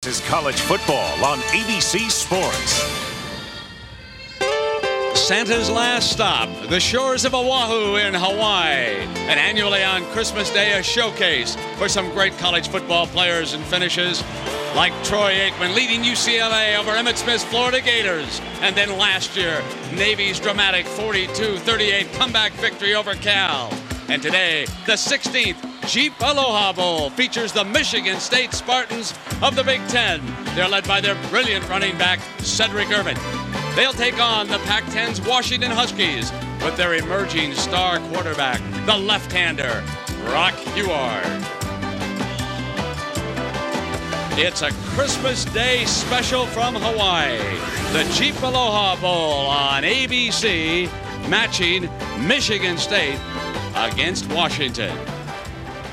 This is college football on ABC Sports. Santa's last stop, the shores of Oahu in Hawaii. And annually on Christmas Day, a showcase for some great college football players and finishes, like Troy Aikman leading UCLA over Emmitt Smith's Florida Gators. And then last year, Navy's dramatic 42-38 comeback victory over Cal. And today, the 16th Jeep Aloha Bowl features the Michigan State Spartans of the Big Ten. They're led by their brilliant running back, Cedric Irvin. They'll take on the Pac-10's Washington Huskies with their emerging star quarterback, the left-hander, Brock Huard. It's a Christmas Day special from Hawaii. The Jeep Aloha Bowl on ABC, matching Michigan State against Washington.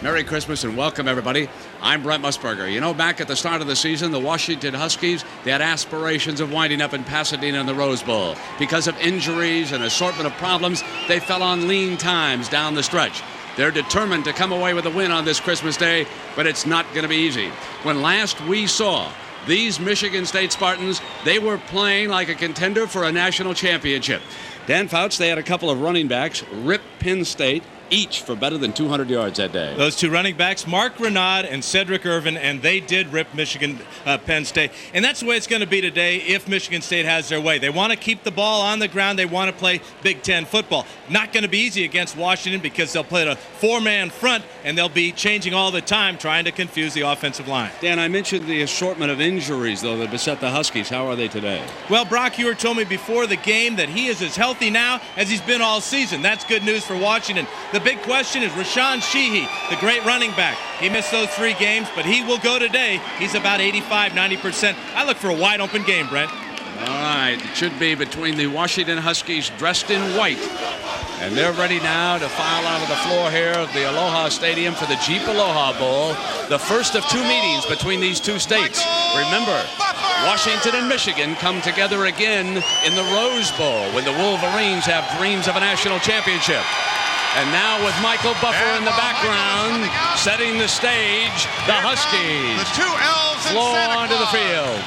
Merry Christmas and welcome, everybody. I'm Brent Musburger. You know, back at the start of the season, the Washington Huskies, they had aspirations of winding up in Pasadena in the Rose Bowl. Because of injuries and assortment of problems, they fell on lean times down the stretch. They're determined to come away with a win on this Christmas Day, but it's not going to be easy. When last we saw these Michigan State Spartans, they were playing like a contender for a national championship. Dan Fouts, they had a couple of running backs, rip Penn State, each for better than 200 yards that day. Those two running backs, Mark Renaud and Cedric Irvin, and they did rip Penn State. And that's the way it's going to be today if Michigan State has their way. They want to keep the ball on the ground. They want to play Big Ten football. Not going to be easy against Washington because they'll play a four-man front, and they'll be changing all the time trying to confuse the offensive line. Dan, I mentioned the assortment of injuries, though, that beset the Huskies. How are they today? Well, Brock Huard told me before the game that he is as healthy now as he's been all season. That's good news for Washington. The big question is Rashawn Sheehy, the great running back. He missed those 3 games, but he will go today. He's about 85-90%. I look for a wide-open game, Brent. All right, it should be between the Washington Huskies dressed in white. And they're ready now to file out of the floor here of the Aloha Stadium for the Jeep Aloha Bowl, the first of 2 meetings between these two states. Remember, Washington and Michigan come together again in the Rose Bowl when the Wolverines have dreams of a national championship. And now with Michael Buffer in the background, setting the stage, the Huskies the 2 elves flow Santa onto the Claus. field.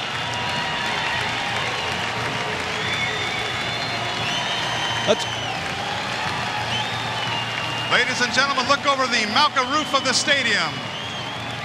Ladies and gentlemen, look over the Malka roof of the stadium.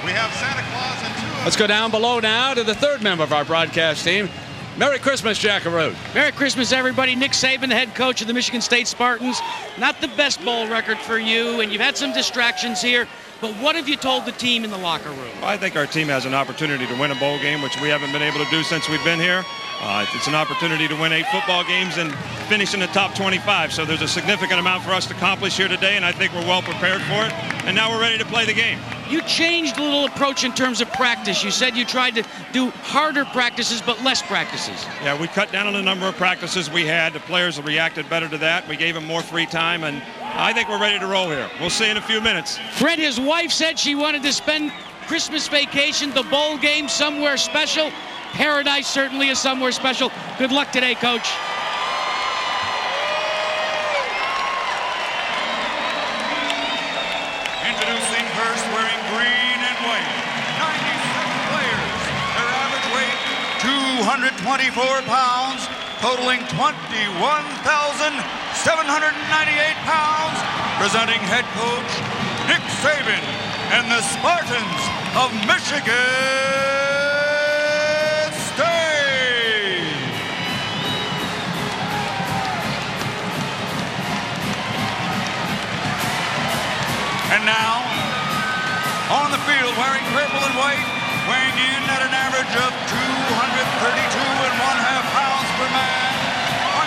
We have Santa Claus and 2 of Let's go down below now to the 3rd member of our broadcast team. Merry Christmas, Jackaroo. Merry Christmas, everybody. Nick Saban, the head coach of the Michigan State Spartans. Not the best bowl record for you, and you've had some distractions here. But what have you told the team in the locker room? Well, I think our team has an opportunity to win a bowl game, which we haven't been able to do since we've been here. It's an opportunity to win 8 football games and finish in the top 25. So there's a significant amount for us to accomplish here today, and I think we're well prepared for it. And now we're ready to play the game. You changed a little approach in terms of practice. You said you tried to do harder practices but less practices. Yeah, we cut down on the number of practices we had. The players reacted better to that. We gave them more free time, and I think we're ready to roll here. We'll see in a few minutes. Brent, his wife said she wanted to spend Christmas vacation, the bowl game, somewhere special. Paradise certainly is somewhere special. Good luck today, Coach. Introducing first, wearing green and white, 96 players. Their average weight, 224 pounds, totaling 21,798 pounds. Presenting head coach Nick Saban and the Spartans of Michigan State. And now, on the field, wearing purple and white, weighing in at an average of 232.5 pounds per man,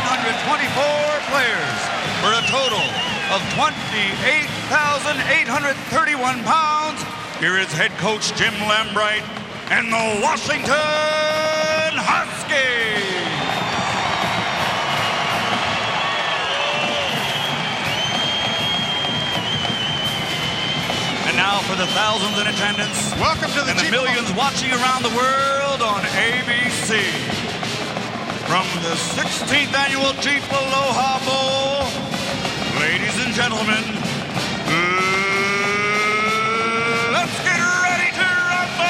124 players for a total of 28,831 pounds. Here is head coach Jim Lambright and the Washington Huskies. And now for the thousands in attendance. Welcome to the and the millions watching around the world on ABC. From the 16th annual Jeep Aloha Bowl, ladies and gentlemen, let's get ready to rumble!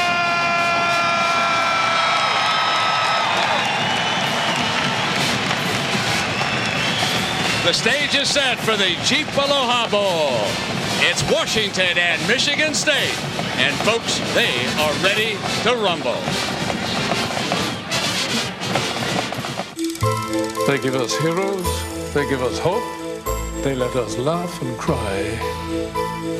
The stage is set for the Jeep Aloha Bowl. It's Washington and Michigan State. And folks, they are ready to rumble. They give us heroes, they give us hope, they let us laugh and cry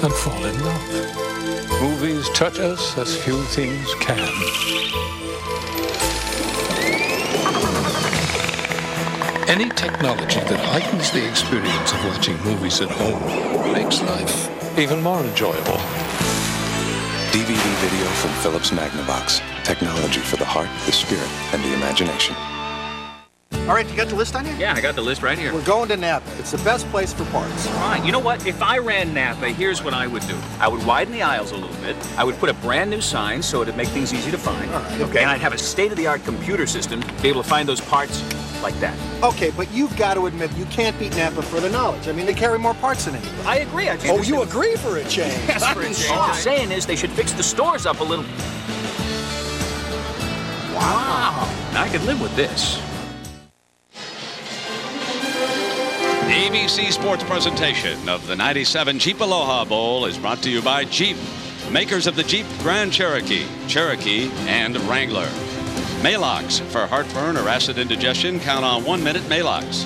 and fall in love. Movies touch us as few things can. Any technology that heightens the experience of watching movies at home makes life even more enjoyable. DVD video from Philips Magnavox. Technology for the heart, the spirit, and the imagination. All right, you got the list on you? Yeah, I got the list right here. We're going to Napa. It's the best place for parts. Fine. You know what? If I ran Napa, here's what I would do. I would widen the aisles a little bit. I would put a brand new sign so it'd make things easy to find. All right, okay. And I'd have a state-of-the-art computer system to be able to find those parts like that. Okay, but you've got to admit you can't beat Napa for the knowledge. I mean, they carry more parts than anybody. I agree. Oh, you agree for a change? Yes, for a change. What I'm saying is they should fix the stores up a little. Wow. Now I could live with this. ABC Sports presentation of the 97 Jeep Aloha Bowl is brought to you by Jeep, makers of the Jeep Grand Cherokee, Cherokee, and Wrangler. Maalox for heartburn or acid indigestion, count on 1 minute Maalox.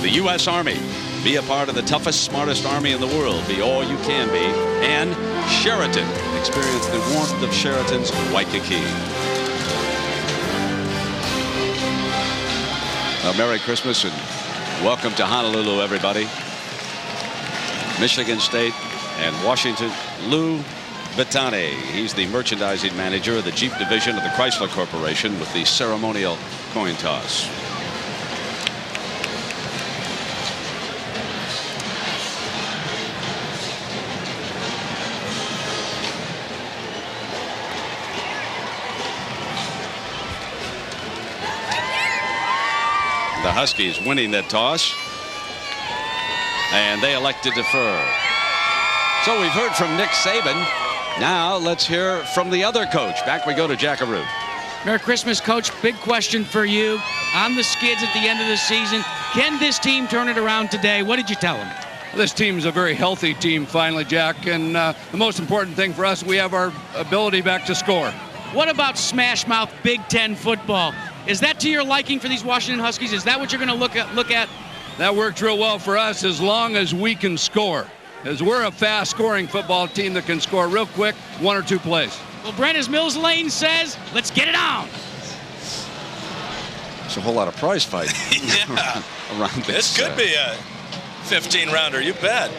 The U.S. Army, be a part of the toughest, smartest army in the world. Be all you can be. And Sheraton, experience the warmth of Sheraton's Waikiki. Merry Christmas and welcome to Honolulu, everybody. Michigan State and Washington. Lou Vitani, he's the merchandising manager of the Jeep division of the Chrysler Corporation with the ceremonial coin toss. The Huskies winning that toss, and they elect to defer. So we've heard from Nick Saban. Now let's hear from the other coach. Back we go to Jackaroo. Merry Christmas, Coach. Big question for you. On the skids at the end of the season, can this team turn it around today? What did you tell them? This team is a very healthy team finally, Jack, and the most important thing for us, we have our ability back to score. What about smash mouth Big Ten football? Is that to your liking for these Washington Huskies? Is that what you're going to look at? That works real well for us as long as we can score. As we're a fast-scoring football team that can score real quick, 1 or 2 plays. Well, Brent, as Mills Lane says, let's get it on. There's a whole lot of prize fighting around this. This could be a 15-rounder, you bet.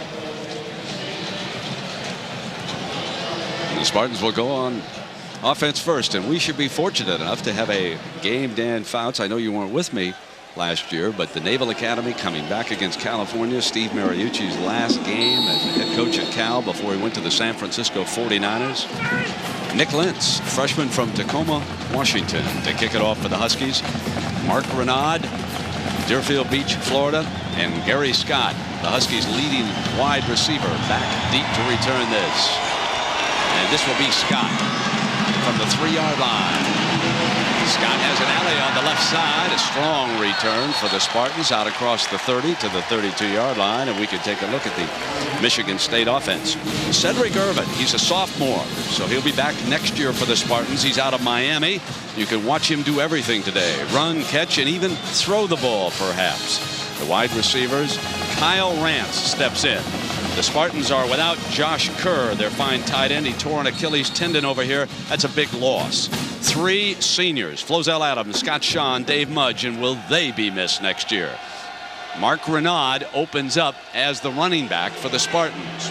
The Spartans will go on offense first, and we should be fortunate enough to have a game. Dan Fouts, I know you weren't with me last year, but the Naval Academy coming back against California. Steve Mariucci's last game as head coach at Cal before he went to the San Francisco 49ers. Nick Lentz, freshman from Tacoma, Washington, to kick it off for the Huskies. Mark Renaud, Deerfield Beach, Florida, and Gary Scott, the Huskies' leading wide receiver, back deep to return this. And this will be Scott from the 3-yard line. Scott has an alley on the left side. A strong return for the Spartans out across the 30 to the 32-yard line. And we can take a look at the Michigan State offense. Cedric Irvin, he's a sophomore, so he'll be back next year for the Spartans. He's out of Miami. You can watch him do everything today. Run, catch, and even throw the ball, perhaps. The wide receivers, Kyle Rance steps in. The Spartans are without Josh Kerr, their fine tight end. He tore an Achilles tendon over here. That's a big loss. 3 seniors, Flozell Adams, Scott Shaw, Dave Mudge, and will they be missed next year? Mark Renaud opens up as the running back for the Spartans.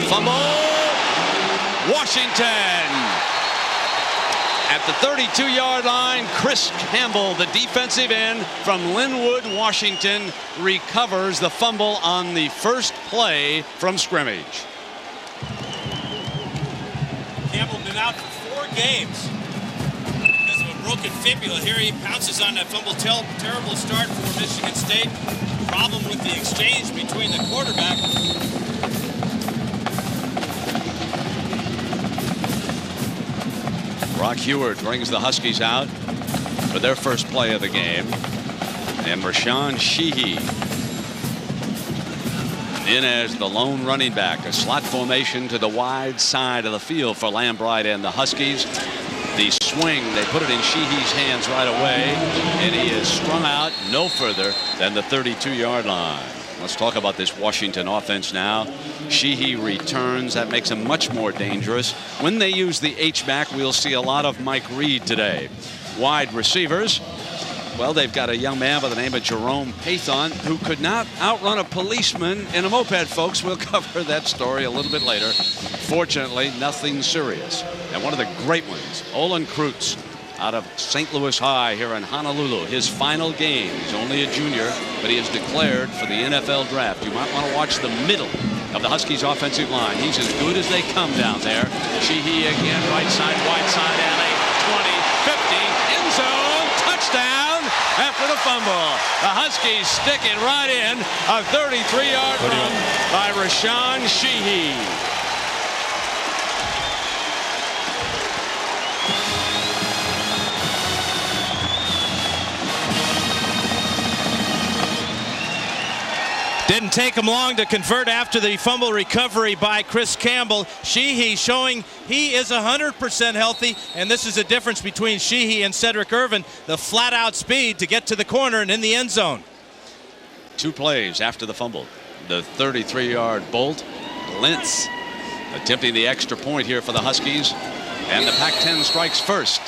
Fumble! Washington! At the 32-yard line, Chris Campbell, the defensive end from Linwood, Washington, recovers the fumble on the first play from scrimmage. Campbell been out for 4 games because of a broken fibula. Here he pounces on that fumble. Terrible start for Michigan State. Problem with the exchange between the quarterback. Brock Heward brings the Huskies out. for their first play of the game. And Rashawn Sheehy in as the lone running back. A slot formation to the wide side of the field for Lambright and the Huskies. The swing, they put it in Sheehy's hands right away, and he is strung out no further than the 32-yard line. Let's talk about this Washington offense now. Sheehy returns. That makes him much more dangerous. When they use the H-back, we'll see a lot of Mike Reed today. Wide receivers. Well, they've got a young man by the name of Jerome Pathon who could not outrun a policeman in a moped, folks. We'll cover that story a little bit later. Fortunately, nothing serious. And one of the great ones, Olin Kreutz, out of St. Louis High here in Honolulu. His final game. He's only a junior, but he is declared for the NFL draft. You might want to watch the middle of the Huskies offensive line. He's as good as they come down there. Sheehy again, right side, wide side alley, 20, 50, end zone, touchdown after the fumble. The Huskies stick it right in. A 33-yard run by Rashawn Sheehy. Didn't take him long to convert after the fumble recovery by Chris Campbell. Sheehy showing he is 100% healthy, and this is a difference between Sheehy and Cedric Irvin, the flat-out speed to get to the corner and in the end zone. 2 plays after the fumble. The 33-yard bolt. Lentz attempting the extra point here for the Huskies, and the Pac-10 strikes first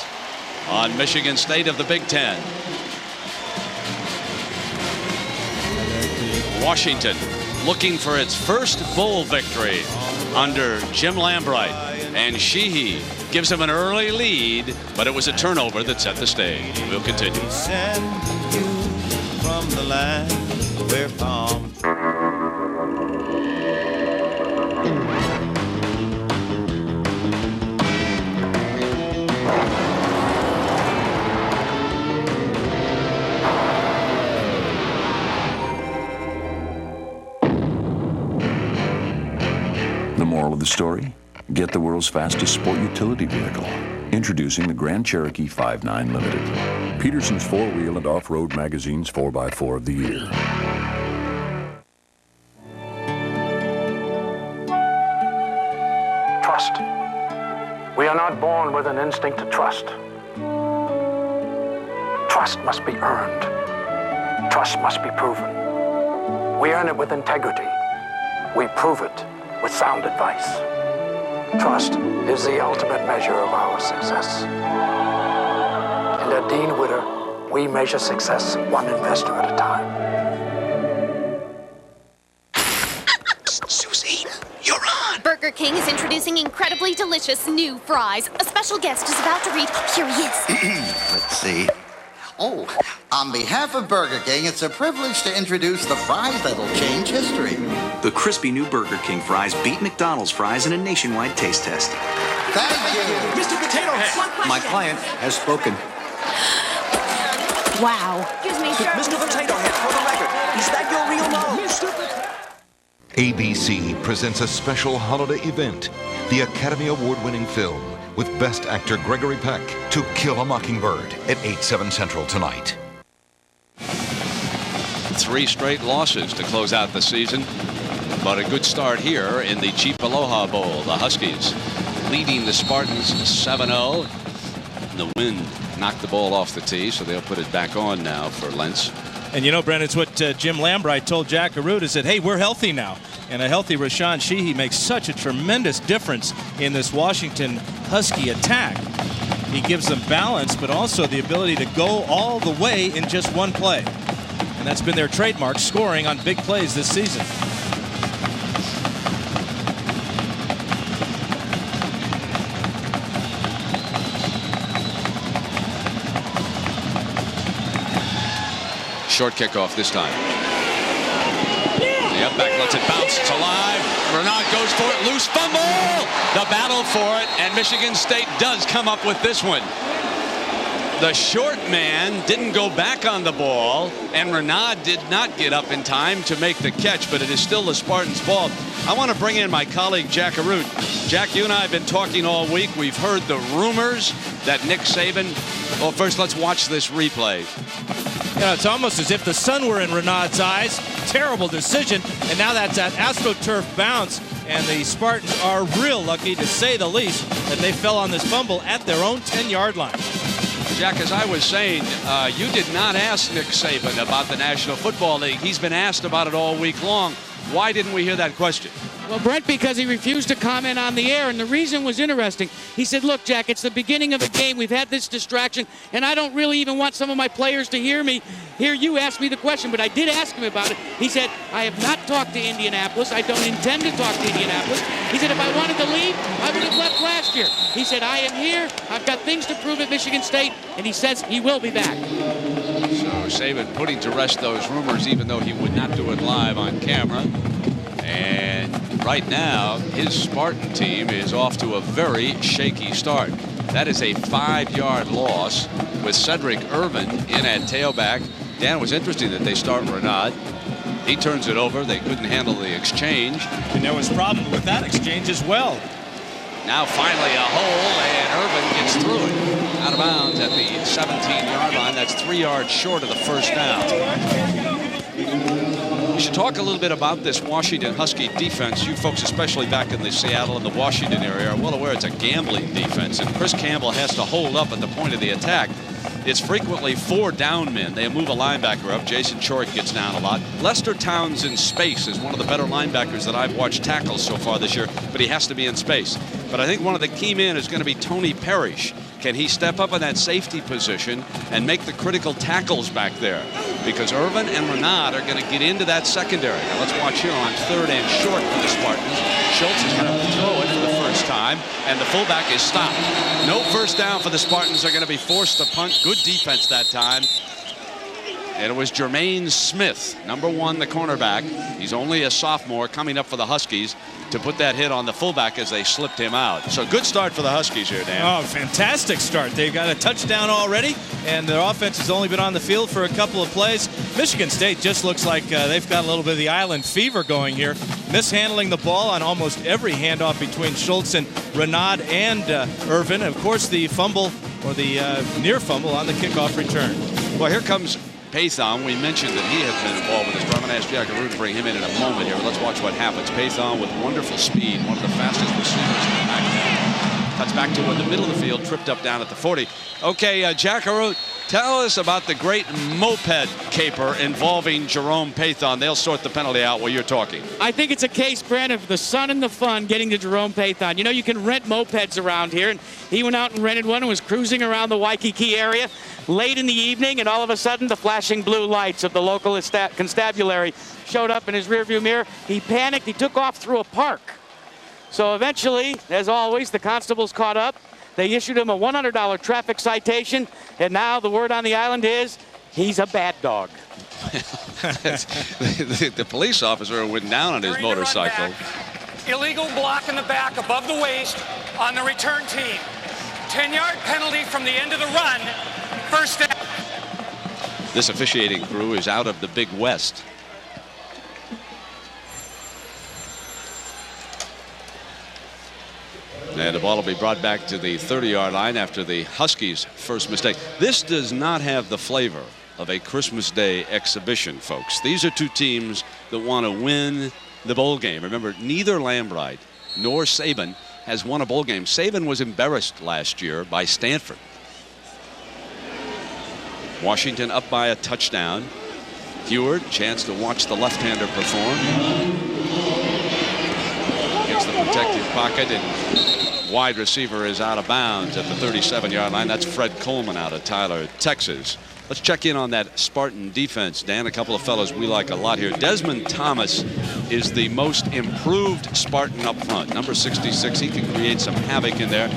on Michigan State of the Big Ten. Washington looking for its first bowl victory under Jim Lambright, and Sheehy gives him an early lead, but it was a turnover that set the stage. We'll continue. Send you from the land where palm. The moral of the story? Get the world's fastest sport utility vehicle. Introducing the Grand Cherokee 5.9 Limited. Peterson's 4-wheel and off-road magazine's 4x4 of the year. Trust. We are not born with an instinct to trust. Trust must be earned. Trust must be proven. We earn it with integrity. We prove it with sound advice. Trust is the ultimate measure of our success. And at Dean Witter, we measure success one investor at a time. Susie, you're on. Burger King is introducing incredibly delicious new fries. A special guest is about to read. Here he is. Let's see. Oh, on behalf of Burger King, it's a privilege to introduce the fries that'll change history. The crispy new Burger King fries beat McDonald's fries in a nationwide taste test. Thank you. Mr. Potato Head. My client has spoken. Wow. Excuse me, sir. Mr. Potato Head, for the record, is that your real nose? ABC presents a special holiday event, the Academy Award-winning film with Best Actor Gregory Peck, To Kill a Mockingbird at 8/7 Central tonight. 3 straight losses to close out the season, but a good start here in the Jeep Aloha Bowl. The Huskies leading the Spartans 7-0. The wind knocked the ball off the tee, so they'll put it back on now for Lentz. And you know, Brent, it's what Jim Lambright told Jack Arute, is that, hey, we're healthy now. And a healthy Rashawn Sheehy makes such a tremendous difference in this Washington Husky attack. He gives them balance, but also the ability to go all the way in just one play. And that's been their trademark, scoring on big plays this season. Short kickoff this time. The up back lets it bounce. It's alive. Renard goes for it. Loose fumble. The battle for it. And Michigan State does come up with this one. The short man didn't go back on the ball, and Renaud did not get up in time to make the catch, but it is still the Spartans' ball. I want to bring in my colleague, Jack Arute. Jack, you and I have been talking all week. We've heard the rumors that Nick Saban... Well, first, let's watch this replay. You know, it's almost as if the sun were in Renaud's eyes. Terrible decision, and now that's that AstroTurf bounce, and the Spartans are real lucky, to say the least, that they fell on this fumble at their own 10-yard line. Jack, as I was saying, you did not ask Nick Saban about the National Football League. He's been asked about it all week long. Why didn't we hear that question? Well, Brent, because he refused to comment on the air, and the reason was interesting. He said, look, Jack, it's the beginning of a game. We've had this distraction, and I don't really even want some of my players to hear you ask me the question, but I did ask him about it. He said, I have not talked to Indianapolis. I don't intend to talk to Indianapolis. He said, if I wanted to leave, I would have left last year. He said, I am here. I've got things to prove at Michigan State, and he says he will be back. So Saban putting to rest those rumors, even though he would not do it live on camera. And right now, his Spartan team is off to a very shaky start. That is a 5-yard loss with Cedric Irvin in at tailback. Dan, it was interesting that they start Renaud. He turns it over. They couldn't handle the exchange. And there was a problem with that exchange as well. Now finally a hole, and Irvin gets through it. Out of bounds at the 17-yard line. That's 3 yards short of the first down. We should talk a little bit about this Washington Husky defense. You folks, especially back in the Seattle and the Washington area, are well aware it's a gambling defense, and Chris Campbell has to hold up at the point of the attack. It's frequently 4 down men. They move a linebacker up. Jason Chorik gets down a lot. Lester Towns in space is one of the better linebackers that I've watched tackle so far this year, but he has to be in space. But I think one of the key men is going to be Tony Parrish. Can he step up in that safety position and make the critical tackles back there? Because Irvin and Renaud are going to get into that secondary. Now let's watch here on 3rd and short for the Spartans. Schultz is going to throw it for the first time, and the fullback is stopped. No first down for the Spartans. They're going to be forced to punt. Good defense that time. And it was Jermaine Smith, number 1, the cornerback. He's only a sophomore coming up for the Huskies to put that hit on the fullback as they slipped him out. So good start for the Huskies here, Dan. Oh, fantastic start. They've got a touchdown already, and their offense has only been on the field for a couple of plays. Michigan State just looks like they've got a little bit of the island fever going here. Mishandling the ball on almost every handoff between Schultz and Renaud and Irvin. And of course, the fumble, or the near fumble, on the kickoff return. Well, here comes Pathon. We mentioned that he has been involved with this. I'm going to ask Jack Arute to bring him in a moment here. But let's watch what happens. Pathon with wonderful speed, one of the fastest receivers in the back. Cuts back to the middle of the field, tripped up down at the 40. Okay, Jack Arute, tell us about the great moped caper involving Jerome Pathon. They'll sort the penalty out while you're talking. I think it's a case, Brent, of the sun and the fun getting to Jerome Pathon. You know, you can rent mopeds around here, and he went out and rented one and was cruising around the Waikiki area late in the evening, and all of a sudden the flashing blue lights of the local constabulary showed up in his rearview mirror. He panicked. He took off through a park. So eventually, as always, the constables caught up. They issued him a $100 traffic citation, and now the word on the island is he's a bad dog. The police officer went down on his motorcycle. Illegal block in the back above the waist on the return team. 10-yard penalty from the end of the run. First down. This officiating crew is out of the Big West. And the ball will be brought back to the 30-yard line after the Huskies' first mistake. This does not have the flavor of a Christmas Day exhibition, folks. These are two teams that want to win the bowl game. Remember, neither Lambright nor Saban has won a bowl game. Saban was embarrassed last year by Stanford. Washington up by a touchdown. Heward, chance to watch the left-hander perform. Gets the protected pocket, and wide receiver is out of bounds at the 37-yard line. That's Fred Coleman out of Tyler, Texas. Let's check in on that Spartan defense, Dan. A couple of fellows we like a lot here. Desmond Thomas is the most improved Spartan up front. Number 66, he can create some havoc in there.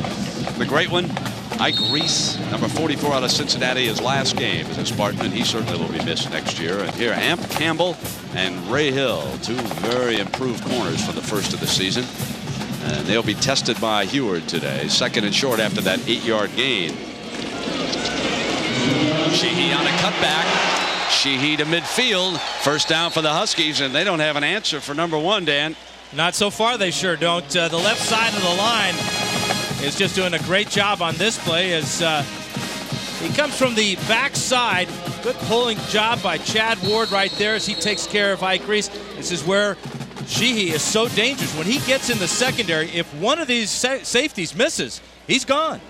The great one, Ike Reese, number 44 out of Cincinnati, his last game as a Spartan, and he certainly will be missed next year. And here, Amp Campbell and Ray Hill, two very improved corners for the first of the season. And they'll be tested by Heward today. 2nd and short after that 8-yard gain. Sheehy on a cutback. Sheehy to midfield. First down for the Huskies, and they don't have an answer for number 1, Dan. Not so far, they sure don't. The left side of the line is just doing a great job on this play as he comes from the backside. Good pulling job by Chad Ward right there as he takes care of Ike Reese. This is where Sheehy is so dangerous. When he gets in the secondary, if one of these safeties misses, he's gone.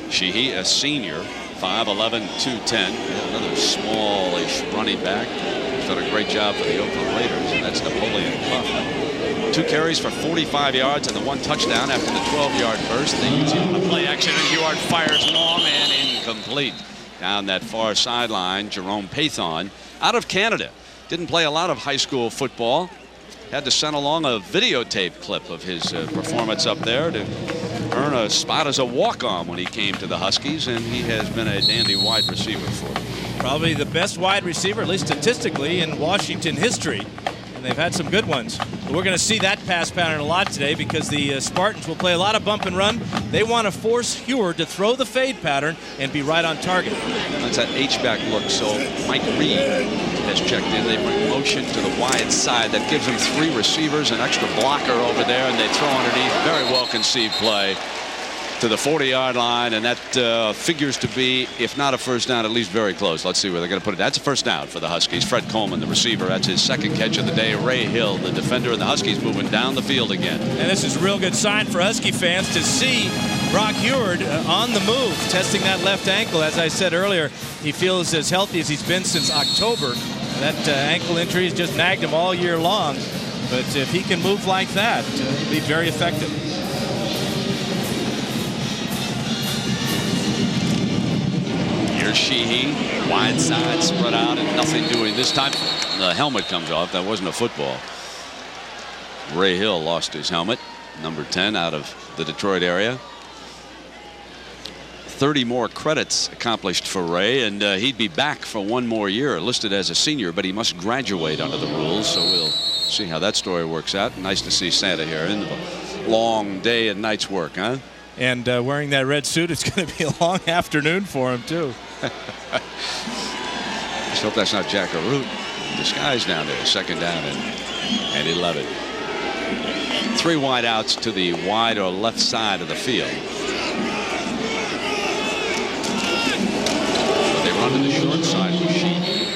Sheehy, a senior, 5'11", 210. Another smallish running back. He's done a great job for the Oakland Raiders, and that's Napoleon Puff. 2 carries for 45 yards and the 1 touchdown after the 12-yard burst. They use him on a play action, and Huard fires long and incomplete. Down that far sideline, Jerome Pathon, out of Canada. Didn't play a lot of high school football. Had to send along a videotape clip of his performance up there to earn a spot as a walk-on when he came to the Huskies, and he has been a dandy wide receiver for them. Probably the best wide receiver, at least statistically, in Washington history. And they've had some good ones. But we're going to see that pass pattern a lot today because the Spartans will play a lot of bump and run. They want to force Huard to throw the fade pattern and be right on target. That's that H-back look. So Mike Reed has checked in. They bring motion to the wide side. That gives them 3 receivers, an extra blocker over there, and they throw underneath. Very well conceived play to the 40-yard line, and that figures to be, if not a first down, at least very close. Let's see where they're going to put it. That's a first down for the Huskies. Fred Coleman, the receiver, that's his 2nd catch of the day. Ray Hill, the defender, and the Huskies moving down the field again. And this is a real good sign for Husky fans to see Brock Huard on the move, testing that left ankle. As I said earlier, he feels as healthy as he's been since October. That ankle injury has just nagged him all year long. But if he can move like that, he'll be very effective. Here's Sheehy, wide side, spread out, and nothing doing this time. The helmet comes off. That wasn't a football. Ray Hill lost his helmet, number 10, out of the Detroit area. 30 more credits accomplished for Ray, and he'd be back for 1 more year, listed as a senior, but he must graduate under the rules, so we'll see how that story works out. Nice to see Santa here in the long day and night's work, huh? And wearing that red suit, it's going to be a long afternoon for him, too. Just hope that's not Jack Arute in disguise down there. 2nd down and 11. 3 wide outs to the wide or left side of the field. So they run to the short side with Sheehy,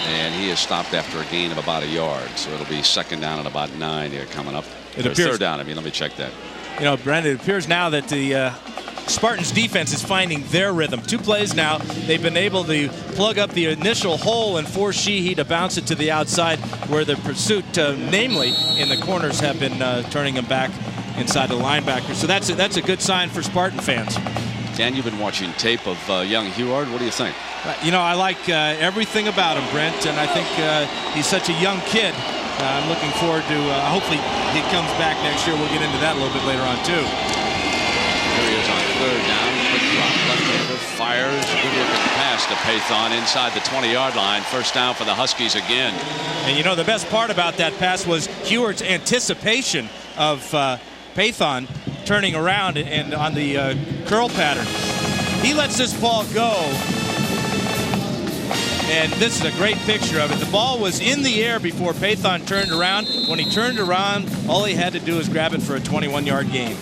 and he is stopped after a gain of about 1 yard. So it'll be 2nd down and about 9 here coming up. It appears, 3rd down. I mean, let me check that. You know, Brandon, it appears now that the Spartans defense is finding their rhythm. 2 plays now, they've been able to plug up the initial hole and force Sheehy to bounce it to the outside, where the pursuit, namely in the corners, have been turning him back inside the linebacker. So that's a good sign for Spartan fans. Dan, you've been watching tape of young Huard. What do you think? You know, I like everything about him, Brent, and I think he's such a young kid. I'm looking forward to, hopefully he comes back next year. We'll get into that a little bit later on, too. Here he is on 3rd down. Quick drop, left-hander, fires. Good looking pass to Pathon inside the 20-yard line. First down for the Huskies again. And you know, the best part about that pass was Huard's anticipation of Pathon turning around and on the curl pattern. He lets this ball go. And this is a great picture of it. The ball was in the air before Pathon turned around. When he turned around, all he had to do was grab it for a 21-yard gain.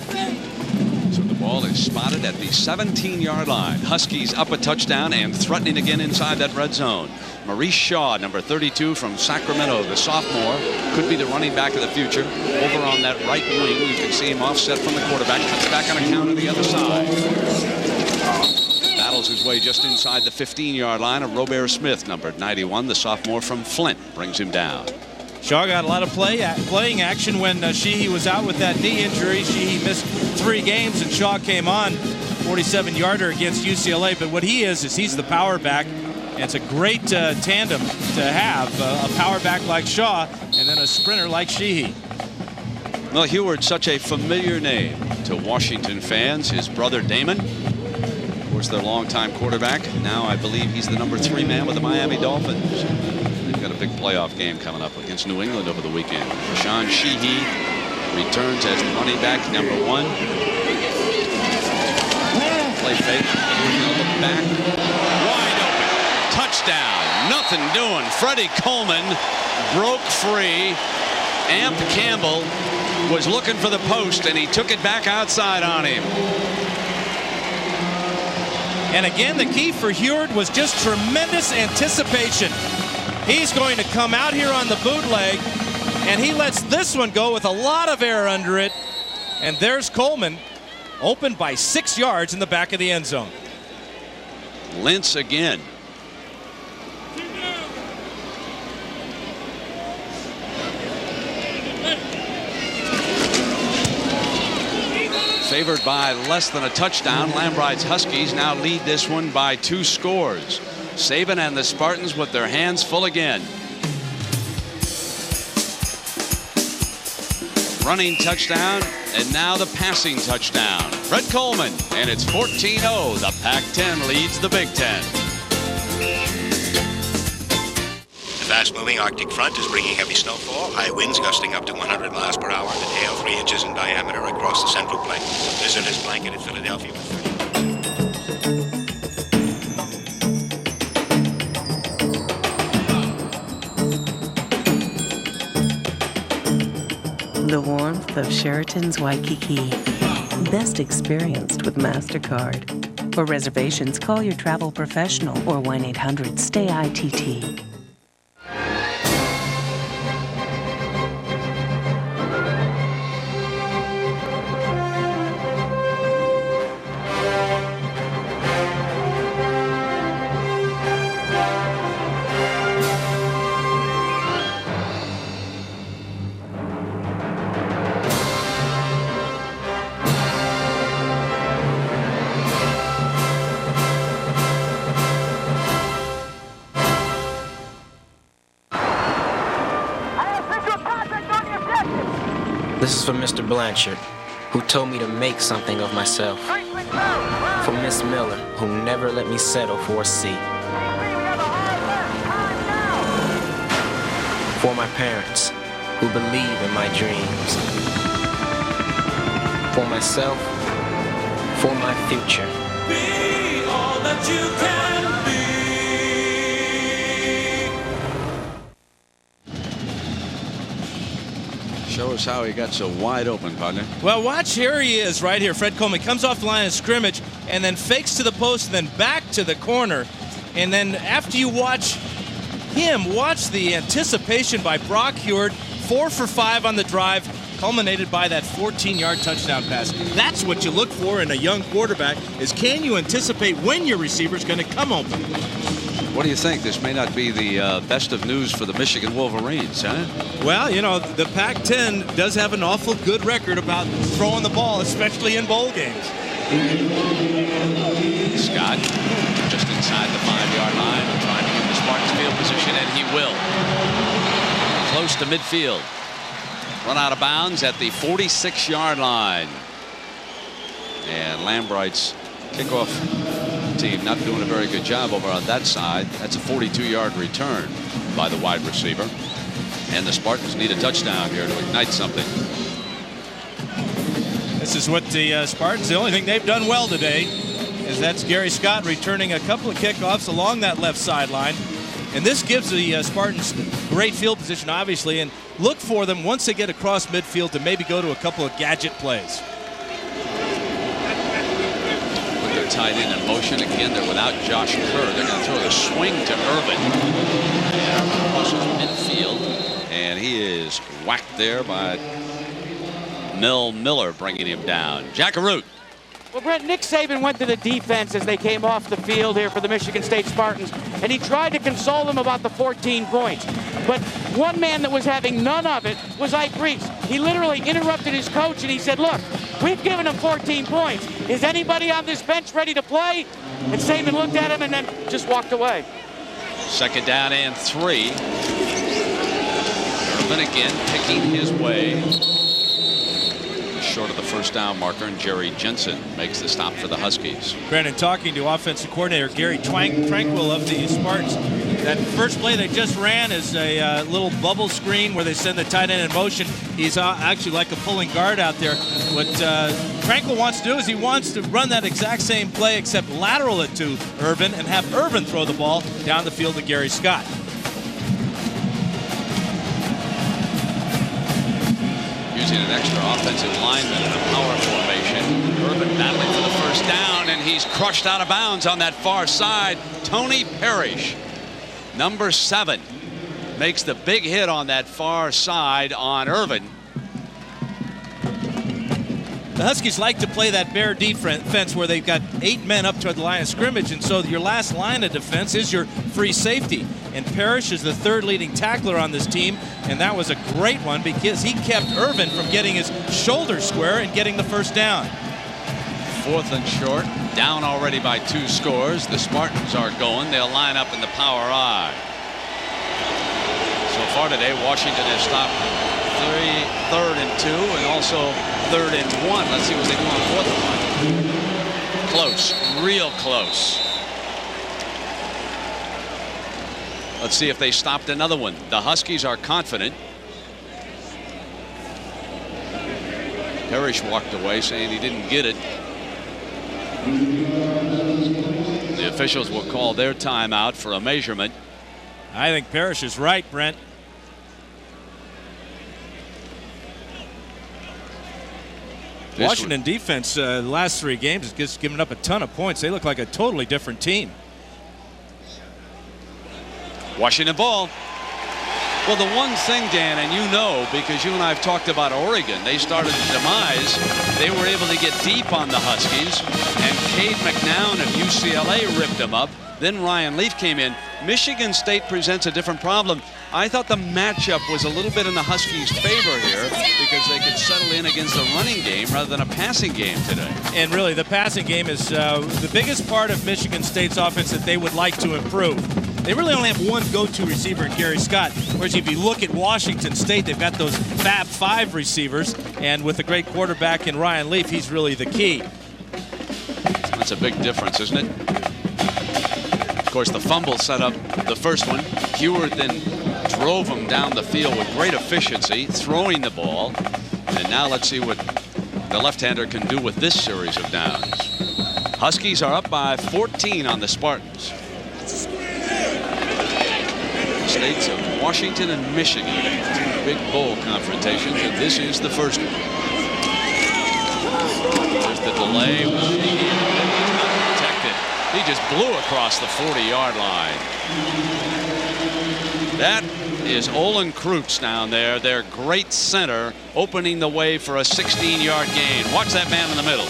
So the ball is spotted at the 17-yard line. Huskies up a touchdown and threatening again inside that red zone. Maurice Shaw, number 32 from Sacramento, the sophomore, could be the running back of the future. Over on that right wing, you can see him offset from the quarterback. Cuts back on a count on the other side. Battles his way just inside the 15-yard line of Robert Smith, number 91, the sophomore from Flint, brings him down. Shaw got a lot of playing action when Sheehy was out with that knee injury. Sheehy missed 3 games, and Shaw came on, 47-yarder against UCLA. But what he is he's the power back. And it's a great tandem to have, a power back like Shaw and then a sprinter like Sheehy. Well, Huard, such a familiar name to Washington fans. His brother Damon, of course, their longtime quarterback. Now I believe he's the number 3 man with the Miami Dolphins. They've got a big playoff game coming up against New England over the weekend. Rashawn Sheehy returns as the running back, number 1. Play fake. Look back. Wide nothing doing. Freddie Coleman broke free. Amp Campbell was looking for the post, and he took it back outside on him. And again, the key for Heward was just tremendous anticipation. He's going to come out here on the bootleg, and he lets this one go with a lot of air under it. And there's Coleman, open by 6 yards in the back of the end zone. Lentz again. Favored by less than a touchdown, Lambrights Huskies now lead this one by 2 scores. Saban and the Spartans with their hands full again. Running touchdown, and now the passing touchdown. Fred Coleman, and it's 14-0. The Pac-10 leads the Big Ten. The fast-moving Arctic front is bringing heavy snowfall, high winds gusting up to 100 miles per hour, and hail 3 inches in diameter across the central plain. The blizzard has blanketed Philadelphia with 30. The warmth of Sheraton's Waikiki. Best experienced with MasterCard. For reservations, call your travel professional or 1-800-STAY-ITT. This is for Mr. Blanchard, who told me to make something of myself. For Miss Miller, who never let me settle for a seat. For my parents, who believe in my dreams. For myself, for my future. Be all that you can be. Show us how he got so wide open, partner. Well, watch, here he is right here. Fred Coleman comes off the line of scrimmage and then fakes to the post and then back to the corner. And then after you watch him, watch the anticipation by Brock Heward. 4 for 5 on the drive, culminated by that 14-yard touchdown pass. That's what you look for in a young quarterback, is can you anticipate when your receiver's going to come open? What do you think? This may not be the best of news for the Michigan Wolverines, huh? Well, you know, the Pac-10 does have an awful good record about throwing the ball, especially in bowl games. Scott just inside the 5-yard line, trying to get the Spartans field position, and he will. Close to midfield. Run out of bounds at the 46-yard line. And Lambright's kickoff team not doing a very good job over on that side. That's a 42-yard return by the wide receiver. And the Spartans need a touchdown here to ignite something. This is what the Spartans, the only thing they've done well today is that's Gary Scott returning a couple of kickoffs along that left sideline. And this gives the Spartans great field position, obviously, and look for them once they get across midfield to maybe go to a couple of gadget plays. With their tight end in motion, again, they're without Josh Kerr. They're going to throw the swing to Urban. And Urban crosses midfield, and he is whacked there by Mel Miller, bringing him down. Jackaroot. Well, Brent, Nick Saban went to the defense as they came off the field here for the Michigan State Spartans, and he tried to console them about the 14 points. But one man that was having none of it was Ike Reese. He literally interrupted his coach, and he said, look, we've given them 14 points. Is anybody on this bench ready to play? And Saban looked at him and then just walked away. 2nd down and 3. Urban again picking his way short of the 1st down marker, and Jerry Jensen makes the stop for the Huskies. Brandon, talking to offensive coordinator Gary Tranquil of the Spartans, that first play they just ran is a little bubble screen where they send the tight end in motion. He's actually like a pulling guard out there. What Tranquil wants to do is he wants to run that exact same play except lateral it to Urban and have Urban throw the ball down the field to Gary Scott. using an extra offensive lineman in a power formation. Irvin battling for the first down, and he's crushed out of bounds on that far side. Tony Parrish, number 7, makes the big hit on that far side on Irvin. The Huskies like to play that bear defense where they've got 8 men up toward the line of scrimmage, and so your last line of defense is your free safety. And Parrish is the 3rd leading tackler on this team, and that was a great one because he kept Irvin from getting his shoulder square and getting the first down. 4th and short, down already by 2 scores. The Spartans are going. They'll line up in the power I. So far today, Washington has stopped 3rd and 2, and also 3rd and 1. Let's see what they do on 4th and 1. Close, real close. Let's see if they stopped another one. The Huskies are confident. Parrish walked away saying he didn't get it. The officials will call their timeout for a measurement. I think Parrish is right, Brent. Washington defense the last 3 games has just given up a ton of points. They look like a totally different team. Washington ball. Well, the one thing, Dan, and you know, because you and I have talked about Oregon, they started the demise. They were able to get deep on the Huskies, and Cade McNown of UCLA ripped them up. Then Ryan Leaf came in. Michigan State presents a different problem. I thought the matchup was a little bit in the Huskies' favor here because they could settle in against a running game rather than a passing game today. And really, the passing game is the biggest part of Michigan State's offense that they would like to improve. They really only have one go-to receiver in Gary Scott, whereas if you look at Washington State, they've got those Fab 5 receivers, and with a great quarterback in Ryan Leaf, he's really the key. That's a big difference, isn't it? Of course, the fumble set up the first one. Heward then drove him down the field with great efficiency, throwing the ball. And now let's see what the left-hander can do with this series of downs. Huskies are up by 14 on the Spartans. States of Washington and Michigan, 2 big bowl confrontations, and this is the first one. There's the delay. Protected. He just blew across the 40-yard line. That is Olin Kreutz down there, their great center, opening the way for a 16-yard gain. Watch that man in the middle.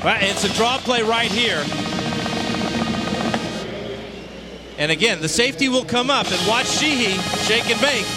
Well, it's a draw play right here. And again, the safety will come up, and watch Sheehy shake and bake.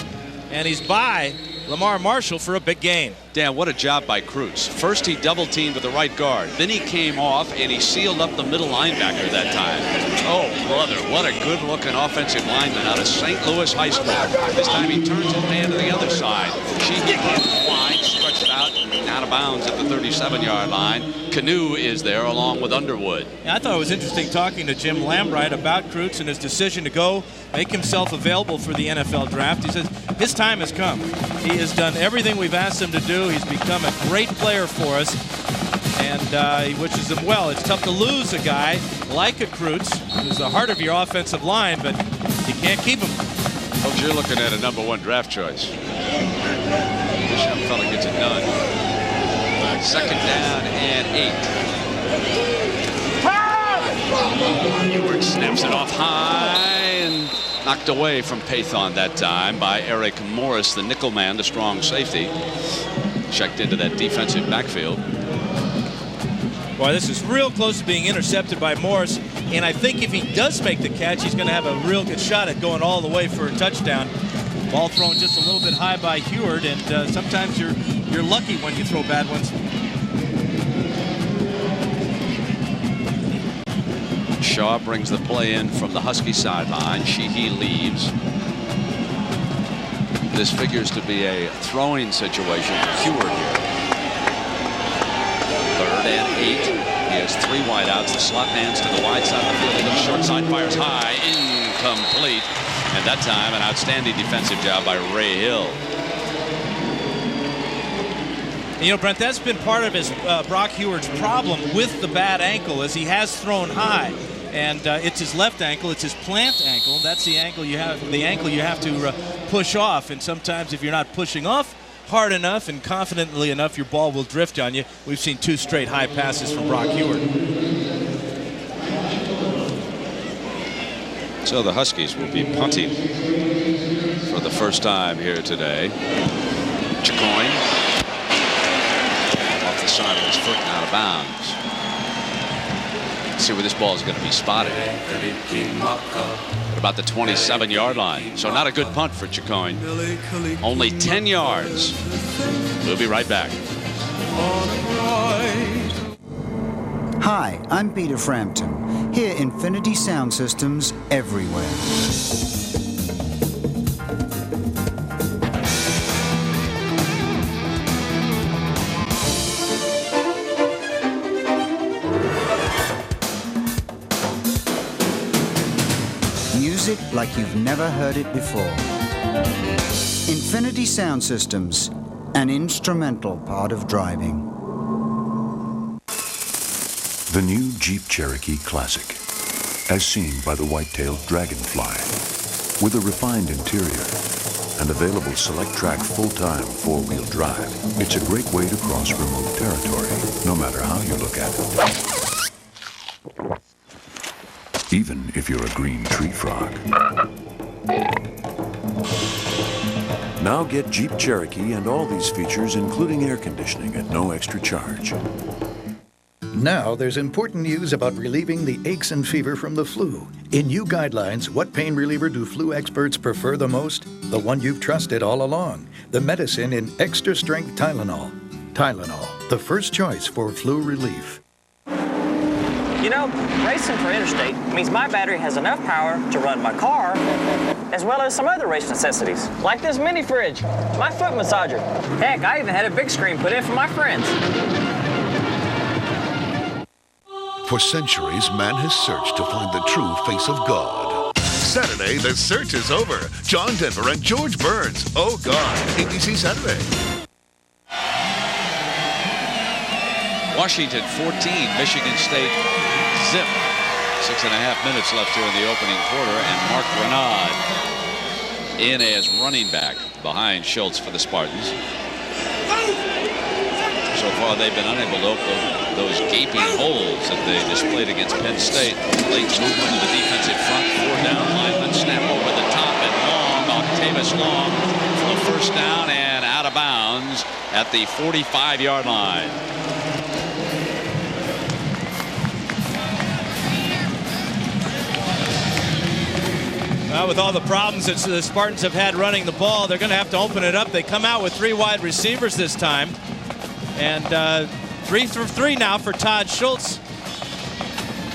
And he's by Lamar Marshall for a big gain. Dan, what a job by Kreutz. First he double teamed with the right guard. Then he came off and he sealed up the middle linebacker that time. Oh, brother, what a good looking offensive lineman out of St. Louis High School. This time he turns his man to the other side. Sheehy gets wide, stretched out of bounds at the 37-yard line. Canoe is there along with Underwood. Yeah, I thought it was interesting talking to Jim Lambright about Kreutz and his decision to go make himself available for the NFL draft. He says his time has come. He has done everything we've asked him to do. He's become a great player for us, and he wishes him well. It's tough to lose a guy like a Kreutz, who's the heart of your offensive line, but you can't keep him. Folks, you're looking at a #1 draft choice. This young fella gets it done. 2nd down and 8. Ewert snaps it off high and knocked away from Pathon that time by Eric Morris, the nickel man, the strong safety. Checked into that defensive backfield. Boy, this is real close to being intercepted by Morris, and I think if he does make the catch, he's going to have a real good shot at going all the way for a touchdown. Ball thrown just a little bit high by Heward, and sometimes you're lucky when you throw bad ones. Shaw brings the play in from the Husky sideline. Sheehy leaves. This figures to be a throwing situation for Heward here. 3rd and 8. He has 3 wideouts. The slot man's to the wide side of the field. He looks short side, fires high, incomplete. And that time, an outstanding defensive job by Ray Hill. You know, Brent, that's been part of his Brock Heward's problem with the bad ankle, as he has thrown high, and it's his left ankle, it's his plant ankle. That's the ankle you have to push off, and sometimes if you're not pushing off hard enough and confidently enough, your ball will drift on you. We've seen 2 straight high passes from Brock Hewart. So the Huskies will be punting for the first time here today. Chicoine off the side of his foot and out of bounds. Let's see where this ball is going to be spotted. At about the 27-yard line. So not a good punt for Chicoine. Only 10 yards. We'll be right back. Hi, I'm Peter Frampton. Hear Infinity Sound Systems everywhere. Music like you've never heard it before. Infinity Sound Systems, an instrumental part of driving. The new Jeep Cherokee Classic, as seen by the white-tailed Dragonfly. With a refined interior and available select-track full-time four-wheel drive, it's a great way to cross remote territory, no matter how you look at it. Even if you're a green tree frog. Now get Jeep Cherokee and all these features, including air conditioning, at no extra charge. Now there's important news about relieving the aches and fever from the flu. In new guidelines, what pain reliever do flu experts prefer the most? The one you've trusted all along. The medicine in extra strength Tylenol. Tylenol, the first choice for flu relief. You know, racing for interstate means my battery has enough power to run my car, as well as some other race necessities, like this mini fridge, my foot massager. Heck, I even had a big screen put in for my friends. For centuries, man has searched to find the true face of God. Saturday, the search is over. John Denver and George Burns. Oh, God. ABC Saturday. Washington 14, Michigan State zip. 6.5 minutes left here in the opening quarter, and Mark Renaud in as running back behind Schultz for the Spartans. So far, they've been unable to open those gaping holes that they displayed against Penn State. Late movement to the defensive front, 4 down lineman, snap over the top, and Long, Octavius Long for the first down and out of bounds at the 45-yard line. With all the problems that the Spartans have had running the ball, they're going to have to open it up. They come out with 3 wide receivers this time. And 3 for 3 now for Todd Schultz.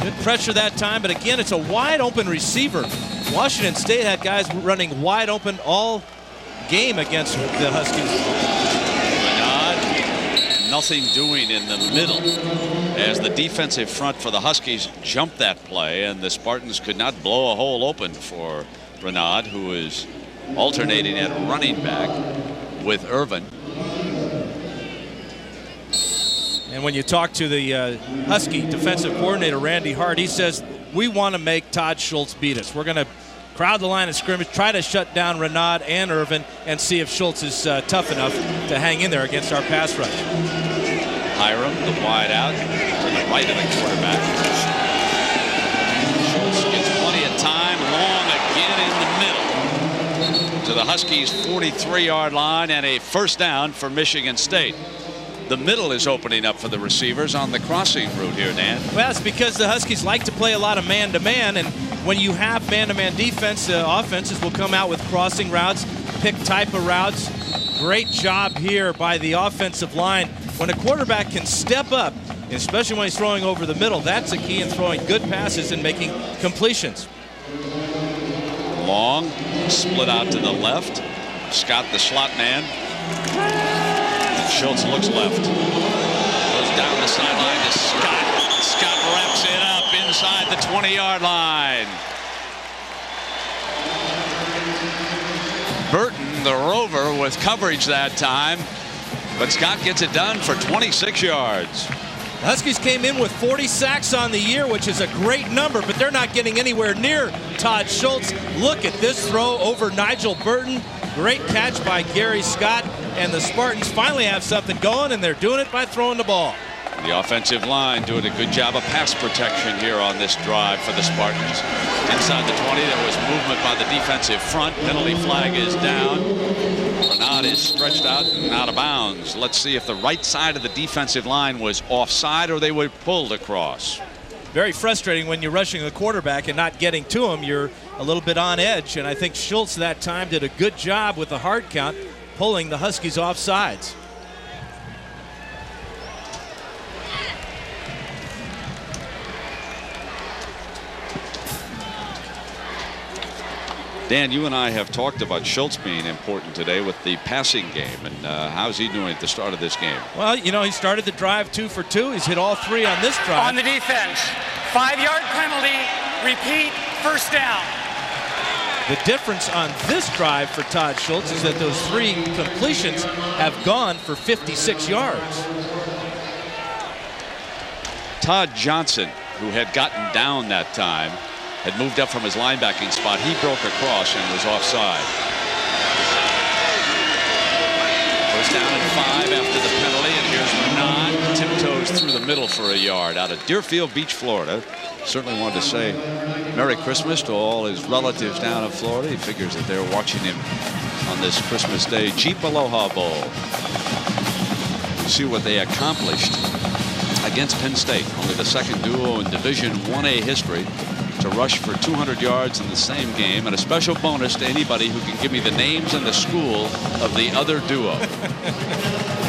Good pressure that time, but again, it's a wide open receiver. Washington State had guys running wide open all game against the Huskies. Renaud, nothing doing in the middle as the defensive front for the Huskies jumped that play, and the Spartans could not blow a hole open for Renaud, who is alternating at running back with Irvin. And when you talk to the Husky defensive coordinator, Randy Hart, he says, we want to make Todd Schultz beat us. We're going to crowd the line of scrimmage, try to shut down Renaud and Irvin, and see if Schultz is tough enough to hang in there against our pass rush. Hiram, the wide out to the right of the quarterback. Schultz gets plenty of time. Long again in the middle to the Huskies' 43-yard line, and a first down for Michigan State. The middle is opening up for the receivers on the crossing route here, Dan. Well, it's because the Huskies like to play a lot of man-to-man, and when you have man-to-man defense, offenses will come out with crossing routes, pick type of routes. Great job here by the offensive line. When a quarterback can step up, especially when he's throwing over the middle, that's a key in throwing good passes and making completions. Long, split out to the left. Scott, the slot man. Schultz looks left. Goes down the sideline to Scott. Scott wraps it up inside the 20-yard line. Burton, the rover, with coverage that time. But Scott gets it done for 26 yards. The Huskies came in with 40 sacks on the year, which is a great number, but they're not getting anywhere near Todd Schultz. Look at this throw over Nigel Burton. Great catch by Gary Scott, and the Spartans finally have something going, and they're doing it by throwing the ball. The offensive line doing a good job of pass protection here on this drive for the Spartans. Inside the 20, there was movement by the defensive front. Penalty flag is down. Renaud is stretched out and out of bounds. Let's see if the right side of the defensive line was offside or they were pulled across. Very frustrating when you're rushing the quarterback and not getting to him. You're a little bit on edge, and I think Schultz that time did a good job with the hard count, pulling the Huskies off sides. Dan, you and I have talked about Schultz being important today with the passing game, and how's he doing at the start of this game? Well, you know, he started the drive 2 for 2. He's hit all 3 on this drive. On the defense, 5-yard penalty, repeat, first down. The difference on this drive for Todd Schultz is that those 3 completions have gone for 56 yards. Todd Johnson, who had gotten down that time, had moved up from his linebacking spot. He broke across and was offside. First down and 5 after the penalty, and here's Renaud, tiptoes through the middle for a yard out of Deerfield Beach, Florida. Certainly wanted to say Merry Christmas to all his relatives down in Florida. He figures that they're watching him on this Christmas Day Jeep Aloha Bowl. See what they accomplished against Penn State. Only the second duo in Division 1A history to rush for 200 yards in the same game, and a special bonus to anybody who can give me the names and the school of the other duo.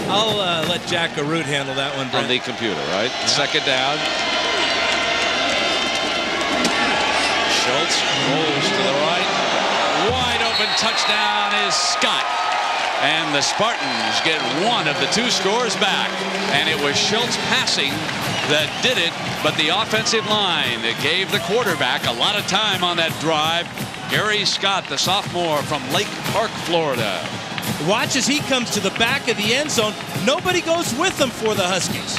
I'll let Jack Arute handle that one, Brent. On the computer, right? Yeah. Second down. Schultz rolls to the right. Wide open touchdown is Scott. And the Spartans get one of the 2 scores back. And it was Schultz passing that did it, but the offensive line that gave the quarterback a lot of time on that drive. Gary Scott, the sophomore from Lake Park, Florida. Watch as he comes to the back of the end zone. Nobody goes with him for the Huskies.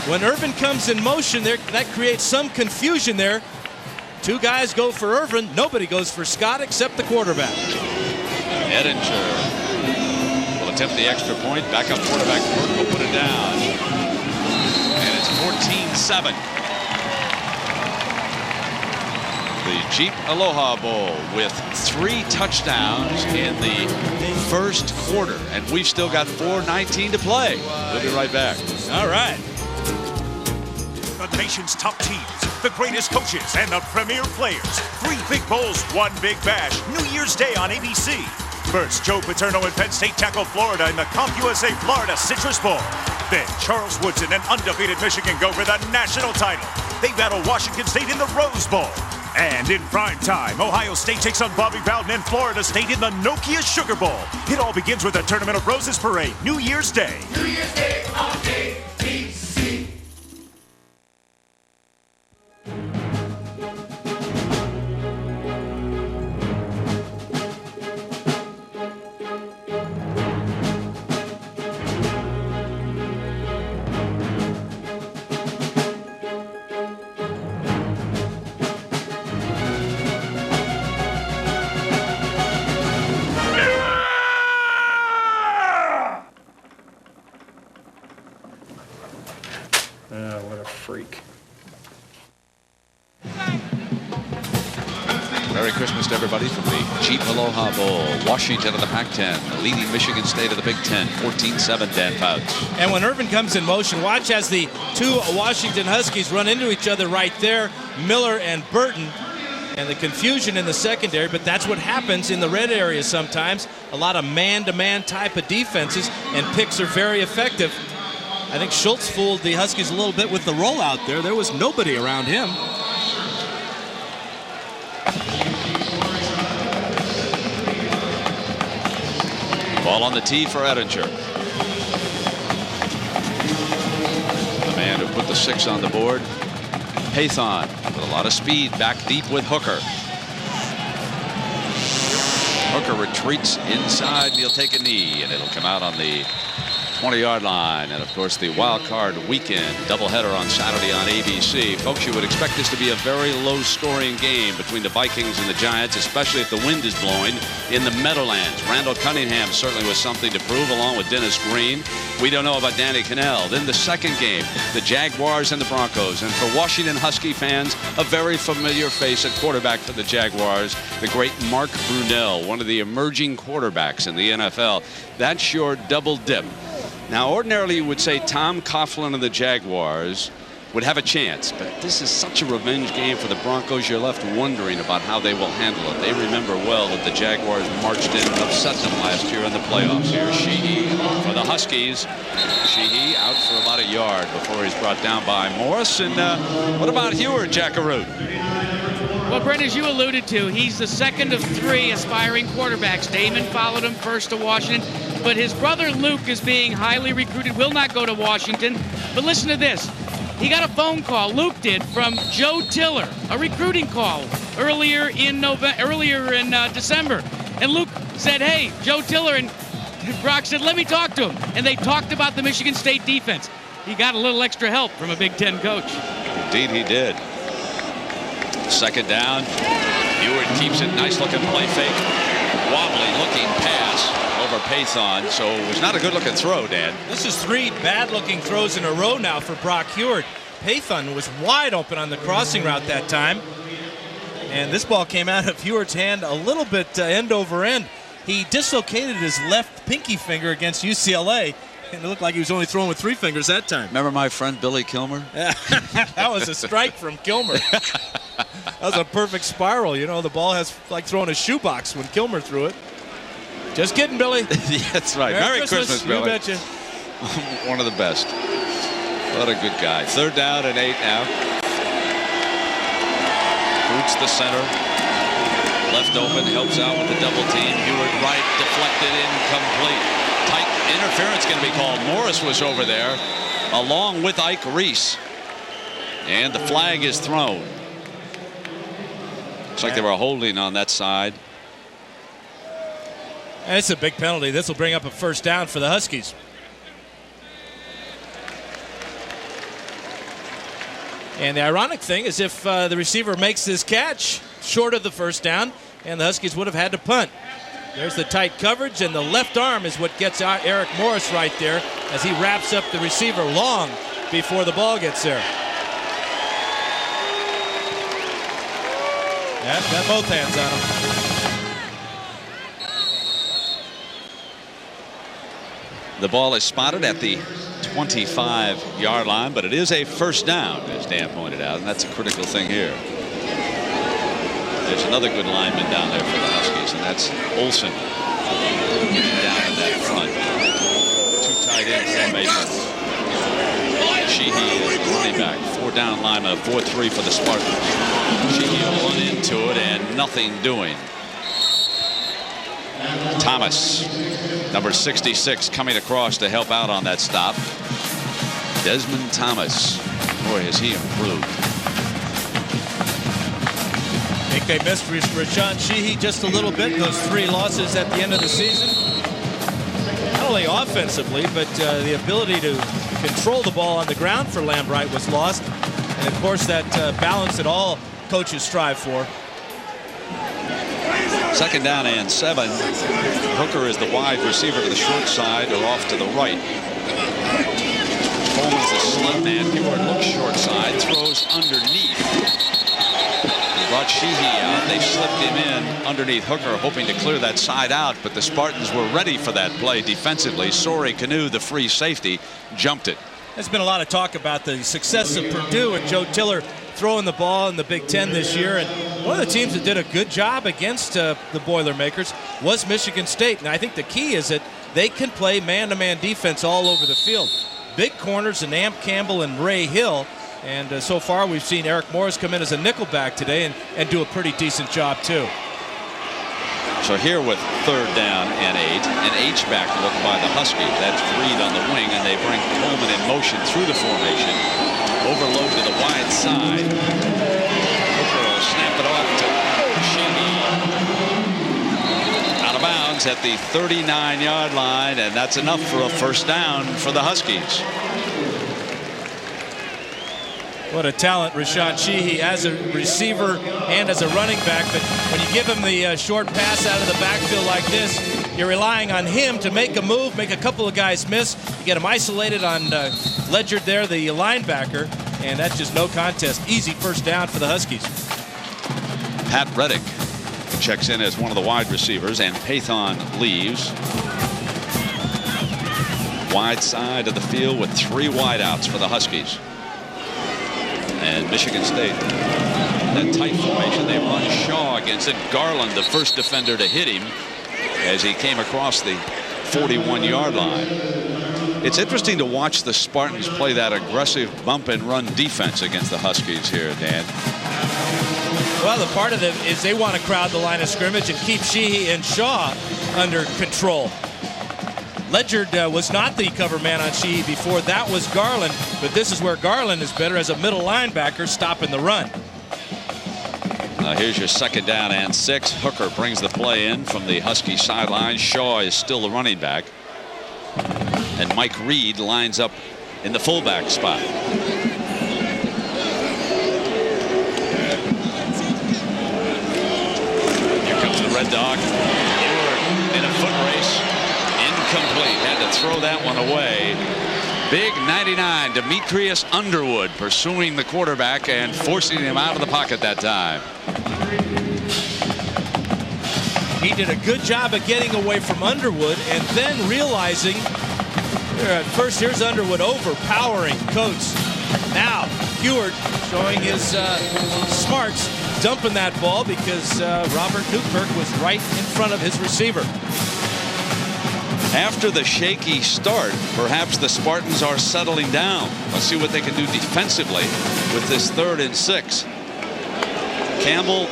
When Irvin comes in motion, that creates some confusion there. 2 guys go for Irvin. Nobody goes for Scott except the quarterback. Edinger will attempt the extra point. Backup quarterback Burke will put it down. And it's 14-7. The Jeep Aloha Bowl with 3 touchdowns in the first quarter. And we've still got 4:19 to play. We'll be right back. All right. The nation's top teams, the greatest coaches, and the premier players. 3 big bowls, 1 big bash. New Year's Day on ABC. First, Joe Paterno and Penn State tackle Florida in the CompUSA Florida Citrus Bowl. Then, Charles Woodson and undefeated Michigan go for the national title. They battle Washington State in the Rose Bowl. And in prime time, Ohio State takes on Bobby Bowden and Florida State in the Nokia Sugar Bowl. It all begins with the Tournament of Roses Parade, New Year's Day. New Year's Day on ABC. What a freak. Merry Christmas to everybody from the Jeep Aloha Bowl. Washington of the Pac-10, leading Michigan State of the Big Ten, 14-7, Dan Fouts. And when Irvin comes in motion, watch as the 2 Washington Huskies run into each other right there, Miller and Burton. And the confusion in the secondary, but that's what happens in the red area sometimes. A lot of man-to-man type of defenses, and picks are very effective. I think Schultz fooled the Huskies a little bit with the rollout there. There was nobody around him. Ball on the tee for Edinger. The man who put the 6 on the board. Pathon with a lot of speed back deep with Hooker. Hooker retreats inside and he'll take a knee, and it'll come out on the 20-yard line. And, of course, the wild card weekend doubleheader on Saturday on ABC. Folks, you would expect this to be a very low-scoring game between the Vikings and the Giants, especially if the wind is blowing in the Meadowlands. Randall Cunningham certainly was something to prove, along with Dennis Green. We don't know about Danny Cannell. Then the second game, the Jaguars and the Broncos. And for Washington Husky fans, a very familiar face at quarterback for the Jaguars, the great Mark Brunell, one of the emerging quarterbacks in the NFL. That's your double dip. Now, ordinarily you would say Tom Coughlin and the Jaguars would have a chance, but this is such a revenge game for the Broncos, you're left wondering about how they will handle it. They remember well that the Jaguars marched in and upset them last year in the playoffs. Here's Sheehy for the Huskies. Sheehy out for about a yard before he's brought down by Morris. And what about Heward, Jackaroo? Well, Brent, as you alluded to, he's the second of 3 aspiring quarterbacks. Damon followed him first to Washington, but his brother Luke is being highly recruited, will not go to Washington. But listen to this. He got a phone call, Luke did, from Joe Tiller, a recruiting call earlier in December. And Luke said, hey, Joe Tiller, and Brock said, let me talk to him. And they talked about the Michigan State defense. He got a little extra help from a Big Ten coach. Indeed he did. Second down. Heward keeps it. Nice looking play fake. Wobbly looking pass over Pathon. So it was not a good looking throw, Dan. This is 3 bad looking throws in a row now for Brock Heward. Pathon was wide open on the crossing route that time. And this ball came out of Heward's hand a little bit end over end. He dislocated his left pinky finger against UCLA. And it looked like he was only throwing with 3 fingers that time. Remember my friend Billy Kilmer? That was a strike from Kilmer. That was a perfect spiral. You know, the ball has like throwing a shoebox when Kilmer threw it. Just kidding, Billy. Yeah, that's right. Merry Christmas, Billy. You betcha. One of the best. What a good guy. 3rd down and 8 now. Boots the center. Left open, helps out with the double team. Heward right, deflected, incomplete. Tight interference going to be called. Morris was over there, along with Ike Reese. And the flag is thrown. Looks like they were holding on that side. And it's a big penalty. This will bring up a 1st down for the Huskies. And the ironic thing is if the receiver makes this catch short of the 1st down, and the Huskies would have had to punt. There's the tight coverage, and the left arm is what gets out Eric Morris right there as he wraps up the receiver long before the ball gets there. Yeah, got both hands on him. The ball is spotted at the 25-yard line, but it is a 1st down, as Dan pointed out, and that's a critical thing here. There's another good lineman down there for the Huskies, and that's Olsen. Down in that front. 2 tight end formations. Sheehy is running back. 4-down lineman, 4-3 for the Spartans. Sheehy will run into it and nothing doing. Thomas, number 66, coming across to help out on that stop. Desmond Thomas. Boy, has he improved. I think they missed Rashawn Sheehy just a little bit. Those 3 losses at the end of the season. Not only offensively, but the ability to control the ball on the ground for Lambright was lost. And of course, that balance that all coaches strive for. 2nd down and 7. Hooker is the wide receiver to the short side or off to the right. Coleman's the slim man. Heward looks short side, throws underneath. He brought Sheehy out. They slipped him in underneath Hooker, hoping to clear that side out, but the Spartans were ready for that play defensively. Sori Kanu, the free safety, jumped it. There's been a lot of talk about the success of Purdue and Joe Tiller throwing the ball in the Big Ten this year. And one of the teams that did a good job against the Boilermakers was Michigan State. And I think the key is that they can play man-to-man defense all over the field. Big corners in Amp Campbell and Ray Hill. And so far we've seen Eric Morris come in as a nickelback today and do a pretty decent job too. So here with 3rd down and 8, an H-back look by the Huskies. That's Reed on the wing, and they bring Coleman in motion through the formation. Overload to the wide side. Hooker will snap it off to Sheehy. Out of bounds. ends at the 39-yard line, and that's enough for a first down for the Huskies. What a talent Rashad Sheehy as a receiver and as a running back. But when you give him the short pass out of the backfield like this, you're relying on him to make a move, make a couple of guys miss. You get him isolated on Ledger there, the linebacker, and that's just no contest. Easy first down for the Huskies. Pat Reddick checks in as one of the wide receivers, and Pathon leaves. Wide side of the field with 3 wideouts for the Huskies. And Michigan State, that tight formation, they run Shaw against it. Garland, the first defender to hit him as he came across the 41-yard line. It's interesting to watch the Spartans play that aggressive bump and run defense against the Huskies here, Dan. Well, the part of it is they want to crowd the line of scrimmage and keep Sheehy and Shaw under control. Ledger was not the cover man on Sheehy before. That was Garland, but this is where Garland is better as a middle linebacker stopping the run. Here's your second down and 6. Hooker brings the play in from the Husky sideline. Shaw is still the running back. And Mike Reed lines up in the fullback spot. Here comes the Red Dog. Eward in a foot race. Incomplete. Had to throw that one away. Big 99, Demetrius Underwood pursuing the quarterback and forcing him out of the pocket that time. He did a good job of getting away from Underwood and then realizing, at first here's Underwood overpowering Coates. Now Eward showing his smarts, dumping that ball because Robert Newkirk was right in front of his receiver. After the shaky start, perhaps the Spartans are settling down. Let's see what they can do defensively with this 3rd and 6. Campbell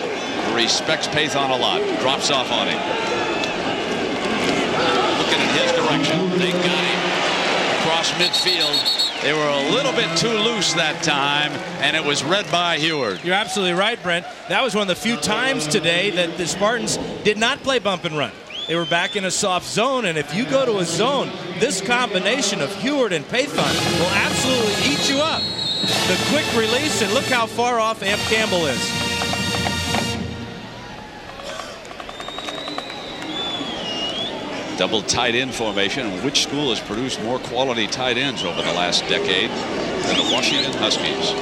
respects Pathon a lot. Drops off on him. Looking in his direction. They got him across midfield. They were a little bit too loose that time, and it was read by Eward. You're absolutely right, Brent. That was one of the few times today that the Spartans did not play bump and run. They were back in a soft zone, and if you go to a zone, this combination of Eward and Pathon will absolutely eat you up. The quick release, and look how far off Amp Campbell is. Double tight end formation. Which school has produced more quality tight ends over the last decade than the Washington Huskies?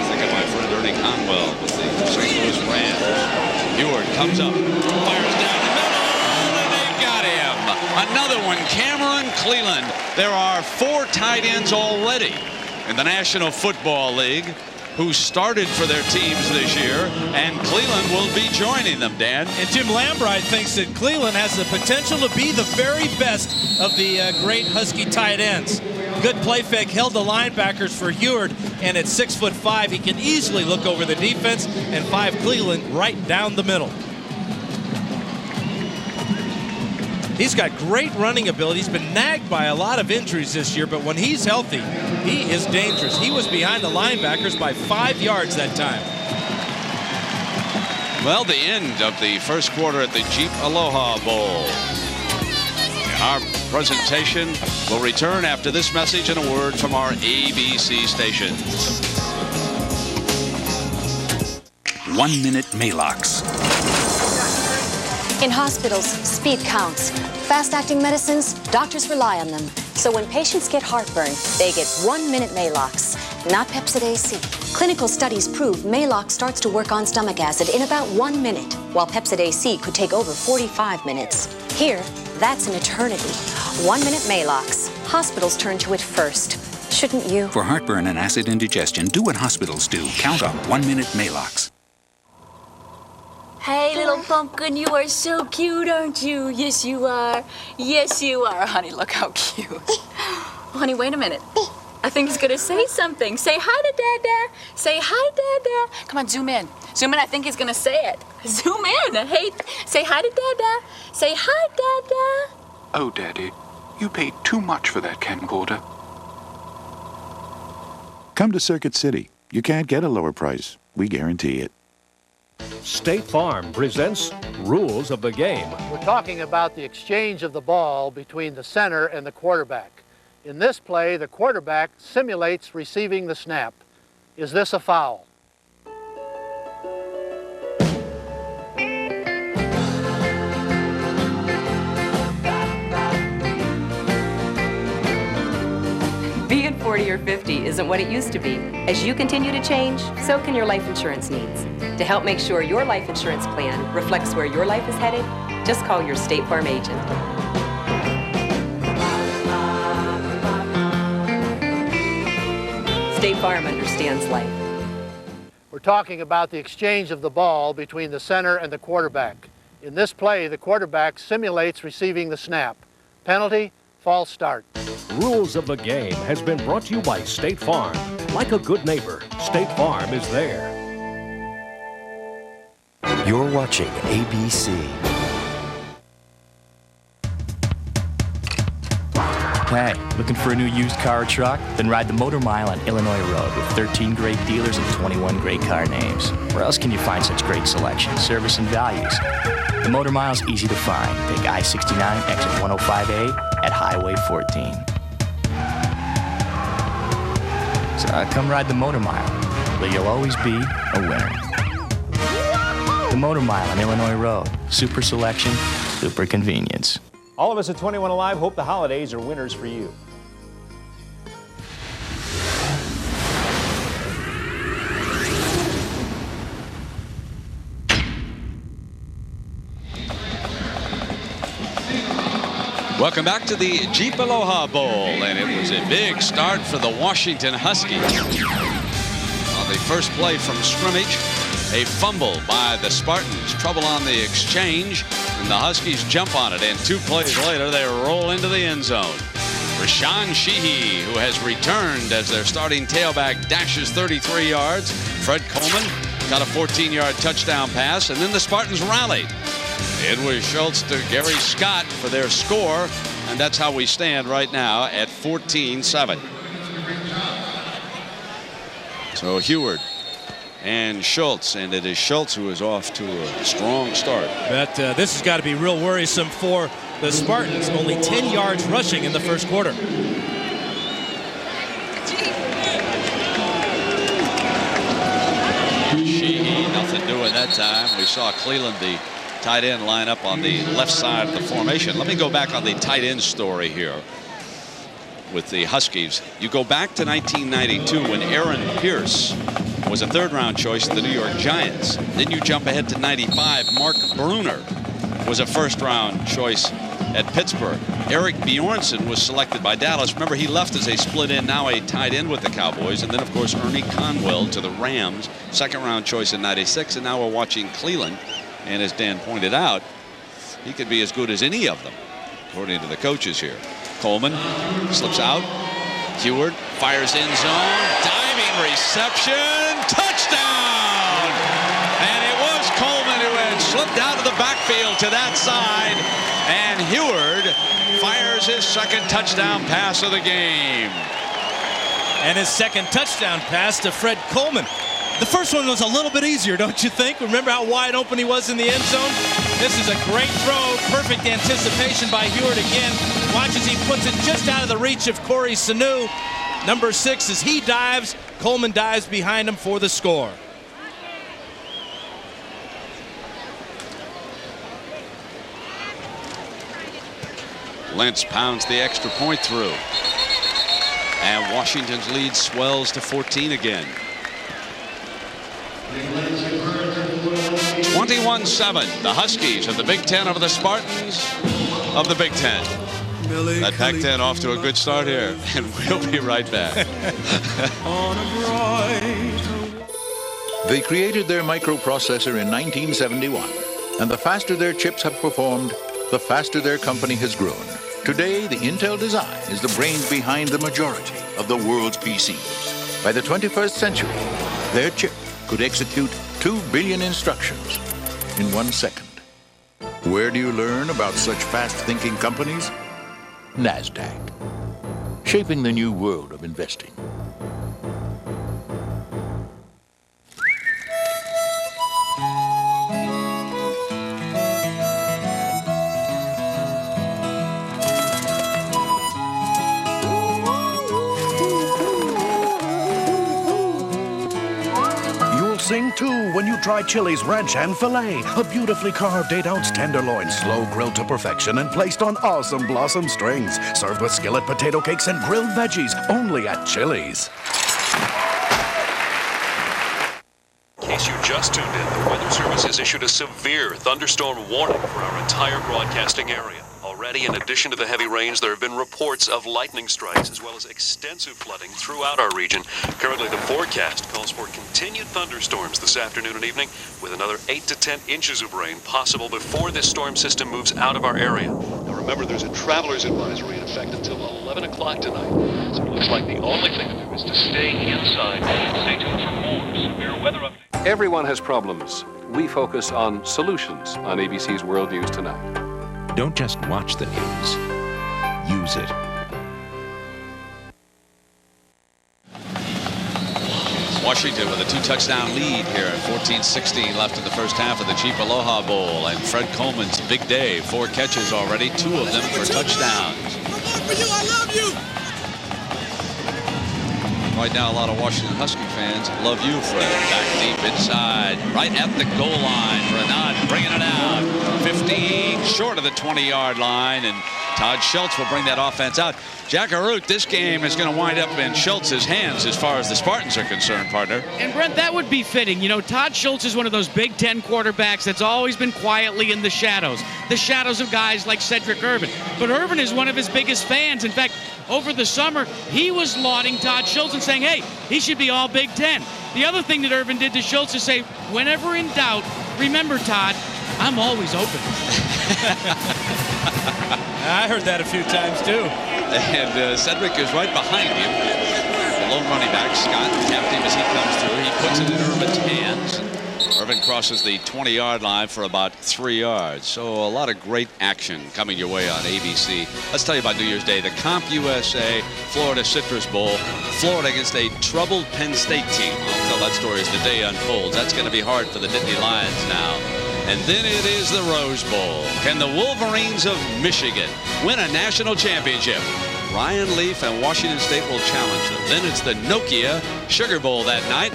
Think of my friend Ernie Conwell with the St. Louis Rams. Eward comes up, fires down the middle, and they got him. Another one, Cameron Cleland. There are 4 tight ends already in the National Football League who started for their teams this year, and Cleland will be joining them, Dan. And Jim Lambright thinks that Cleland has the potential to be the very best of the great Husky tight ends. Good play fake, held the linebackers for Eward, and at 6'5", he can easily look over the defense and 5 Cleland right down the middle. He's got great running ability. He's been nagged by a lot of injuries this year, but when he's healthy, he is dangerous. He was behind the linebackers by 5 yards that time. Well, the end of the first quarter at the Jeep Aloha Bowl. Our presentation will return after this message and a word from our ABC station. 1 minute Maalox. In hospitals, speed counts. Fast-acting medicines, doctors rely on them. So when patients get heartburn, they get 1 minute Maalox, not Pepcid AC. Clinical studies prove Maalox starts to work on stomach acid in about 1 minute, while Pepcid AC could take over 45 minutes. Here, that's an eternity. 1 minute Maalox. Hospitals turn to it first. Shouldn't you? For heartburn and acid indigestion, do what hospitals do. Count on 1 minute Maalox. Hey, little pumpkin, you are so cute, aren't you? Yes, you are. Yes, you are. Honey, look how cute. Honey, wait a minute. I think he's gonna say something. Say hi to Dada. Say hi, Dada. Come on, zoom in. Zoom in, I think he's gonna say it. Zoom in. Hey, say hi to Dada. Say hi, Dada. Oh, Daddy, you paid too much for that camcorder. Come to Circuit City. You can't get a lower price. We guarantee it. State Farm presents Rules of the Game. We're talking about the exchange of the ball between the center and the quarterback. In this play, the quarterback simulates receiving the snap. Is this a foul? Being 40 or 50 isn't what it used to be. As you continue to change, so can your life insurance needs. To help make sure your life insurance plan reflects where your life is headed, just call your State Farm agent. State Farm understands life. We're talking about the exchange of the ball between the center and the quarterback. In this play, the quarterback simulates receiving the snap. Penalty, false start. Rules of the Game has been brought to you by State Farm. Like a good neighbor, State Farm is there. You're watching ABC. Hey, looking for a new used car or truck? Then ride the Motor Mile on Illinois Road with 13 great dealers and 21 great car names. Where else can you find such great selection, service, and values? The Motor Mile's easy to find. Take I-69, exit 105A at Highway 14. So come ride the Motor Mile, where you'll always be a winner. The Motor Mile on Illinois Road. Super selection, super convenience. All of us at 21 Alive hope the holidays are winners for you. Welcome back to the Jeep Aloha Bowl, and it was a big start for the Washington Huskies. On the first play from scrimmage, a fumble by the Spartans, trouble on the exchange, and the Huskies jump on it, and 2 plays later they roll into the end zone. Rashawn Sheehy, who has returned as their starting tailback, dashes 33 yards. Fred Coleman got a 14-yard touchdown pass, and then the Spartans rallied. It was Schultz to Gary Scott for their score, and that's how we stand right now at 14-7. So Heward and Schultz, and it is Schultz who is off to a strong start. But this has got to be real worrisome for the Spartans. Only 10 yards rushing in the first quarter. Sheehy, nothing doing that time. We saw Cleland, the tight end, line up on the left side of the formation. Let me go back on the tight end story here with the Huskies. You go back to 1992 when Aaron Pierce was a third-round choice of the New York Giants. Then you jump ahead to 95. Mark Bruner was a first-round choice at Pittsburgh. Eric Bjornsson was selected by Dallas. Remember, he left as a split end, now a tight end with the Cowboys. And then, of course, Ernie Conwell to the Rams, second-round choice in 96. And now we're watching Cleland. And as Dan pointed out, he could be as good as any of them, according to the coaches here. Coleman slips out. Heward fires in zone. Diving reception. Touchdown! And it was Coleman who had slipped out of the backfield to that side. And Heward fires his second touchdown pass of the game. And his second touchdown pass to Fred Coleman. The first one was a little bit easier, don't you think? Remember how wide open he was in the end zone? This is a great throw. Perfect anticipation by Heward again. Watch as he puts it just out of the reach of Corey Sanu. Number 6, as he dives, Coleman dives behind him for the score. Lentz pounds the extra point through. And Washington's lead swells to 14 again. 21-7. The Huskies of the Big Ten over the Spartans of the Big Ten. That Pac-10 off to a good start here, and we'll be right back. They created their microprocessor in 1971, and the faster their chips have performed, the faster their company has grown. Today, the Intel design is the brains behind the majority of the world's PCs. By the 21st century, their chip could execute 2 billion instructions in 1 second. Where do you learn about such fast-thinking companies? NASDAQ, shaping the new world of investing. sing too when you try Chili's Ranch and Filet. A beautifully carved 8-ounce tenderloin, slow grilled to perfection and placed on awesome blossom strings. Served with skillet potato cakes and grilled veggies, only at Chili's. In case you just tuned in, the Weather Service has issued a severe thunderstorm warning for our entire broadcasting area. Already, in addition to the heavy rains, there have been reports of lightning strikes as well as extensive flooding throughout our region. Currently, the forecast calls for continued thunderstorms this afternoon and evening, with another 8 to 10 inches of rain possible before this storm system moves out of our area. Now remember, there's a traveler's advisory in effect until 11 o'clock tonight. So it looks like the only thing to do is to stay inside. Stay tuned for more severe weather updates. Everyone has problems. We focus on solutions on ABC's World News Tonight. Don't just watch the news. Use it. Washington with a 2-touchdown lead here at 14:16 left in the first half of the Jeep Aloha Bowl. And Fred Coleman's big day. 4 catches already, 2 of them for touchdowns. I love you. Right now, a lot of Washington Husky fans love you, Fred. Back deep inside, right at the goal line. Renard bringing it out. 15 short of the 20-yard line, and Todd Schultz will bring that offense out. Jackaroot, this game is going to wind up in Schultz's hands as far as the Spartans are concerned, partner. And Brent, that would be fitting. You know, Todd Schultz is one of those Big Ten quarterbacks that's always been quietly in the shadows of guys like Cedric Irvin. But Irvin is one of his biggest fans. In fact, over the summer, he was lauding Todd Schultz and saying, hey, he should be all Big Ten. The other thing that Irvin did to Schultz is say, whenever in doubt, remember, Todd, I'm always open. I heard that a few times, too. And Cedric is right behind him. The lone running back, Scott, tapped him as he comes through. He puts it in Irvin's hands. Irvin crosses the 20-yard line for about 3 yards. So a lot of great action coming your way on ABC. Let's tell you about New Year's Day. The Comp USA Florida Citrus Bowl. Florida against a troubled Penn State team. I'll tell that story as the day unfolds. That's going to be hard for the Nittany Lions now. And then it is the Rose Bowl. Can the Wolverines of Michigan win a national championship? Ryan Leaf and Washington State will challenge them. Then it's the Nokia Sugar Bowl that night.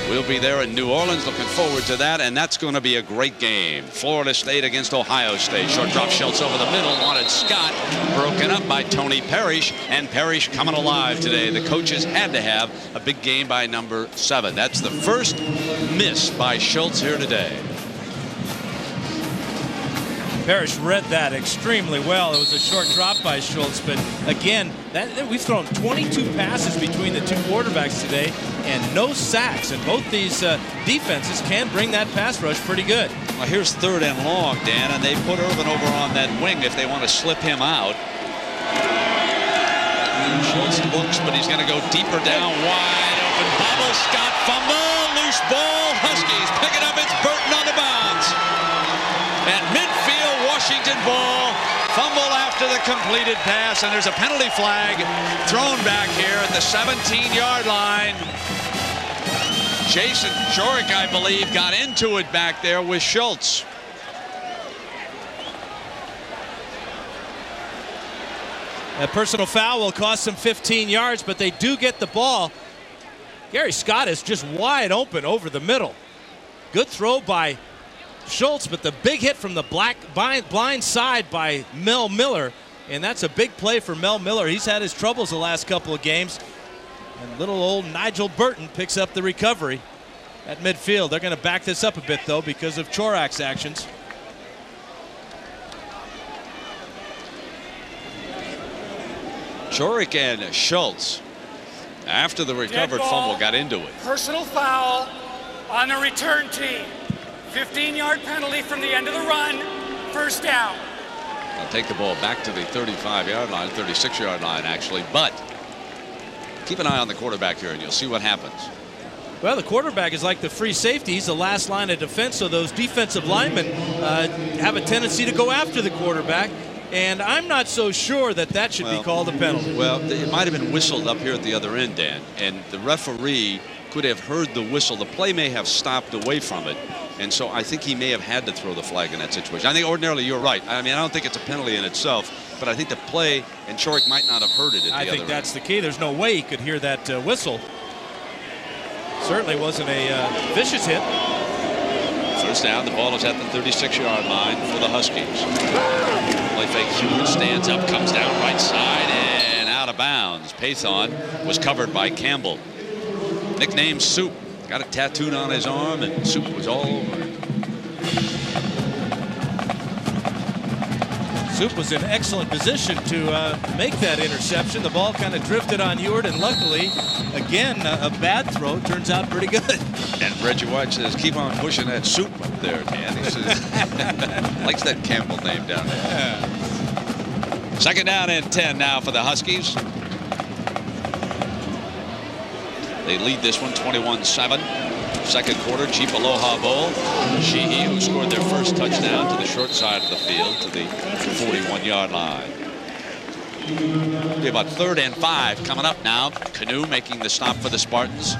We'll be there in New Orleans, looking forward to that, and that's going to be a great game. Florida State against Ohio State. Short drop, Schultz over the middle, wanted Scott, broken up by Tony Parrish, and Parrish coming alive today. The coaches had to have a big game by number 7. That's the first miss by Schultz here today. Parrish read that extremely well. It was a short drop by Schultz, but again, we've thrown 22 passes between the two quarterbacks today and no sacks, and both these defenses can bring that pass rush pretty good. Well, here's 3rd and long, Dan, and they put Irvin over on that wing if they want to slip him out. Schultz looks, but he's going to go deeper down, wide open bobble. Scott fumble, loose ball. Huskies pick it up. It's Burton on the bounce. At midfield, Washington ball. Fumble after the completed pass, and there's a penalty flag thrown back here at the 17-yard line. Jason Jorick, I believe, got into it back there with Schultz. A personal foul will cost them 15 yards, but they do get the ball. Gary Scott is just wide open over the middle. Good throw by Schultz, but the big hit from the blind side by Mel Miller, and that's a big play for Mel Miller. He's had his troubles the last couple of games, and little old Nigel Burton picks up the recovery at midfield. They're going to back this up a bit, though, because of Chorak's actions. Jorick and Schultz, after the recovered fumble, got into it. Personal foul on the return team. 15-yard penalty from the end of the run. First down. They'll take the ball back to the 35-yard line, 36-yard line, actually. But keep an eye on the quarterback here, and you'll see what happens. Well, the quarterback is like the free safety. He's the last line of defense, so those defensive linemen have a tendency to go after the quarterback. And I'm not so sure that should be called a penalty. Well, it might have been whistled up here at the other end, Dan, and the referee could have heard the whistle. The play may have stopped away from it, and so I think he may have had to throw the flag in that situation. I think ordinarily you're right. I mean, I don't think it's a penalty in itself, but I think the play, and Jorick might not have heard it at the other end. I think that's the key. There's no way he could hear that whistle. Certainly wasn't a vicious hit. First down, the ball is at the 36-yard line for the Huskies. Play fake, Heward stands up, comes down right side, and out of bounds. Pathon was covered by Campbell. Nicknamed Soup. Got it tattooed on his arm, and Soup was all over it. Soup was in excellent position to make that interception. The ball kind of drifted on Heward, and luckily, again, a bad throw turns out pretty good. And Reggie White says, keep on pushing that Soup up there, Dan. He says, likes that Campbell name down there. Yeah. Second down and 10 now for the Huskies. They lead this one 21-7. Second quarter, Jeep Aloha Bowl. Sheehy, who scored their first touchdown, to the short side of the field, to the 41-yard line. Be about 3rd and 5 coming up now. Canoe making the stop for the Spartans.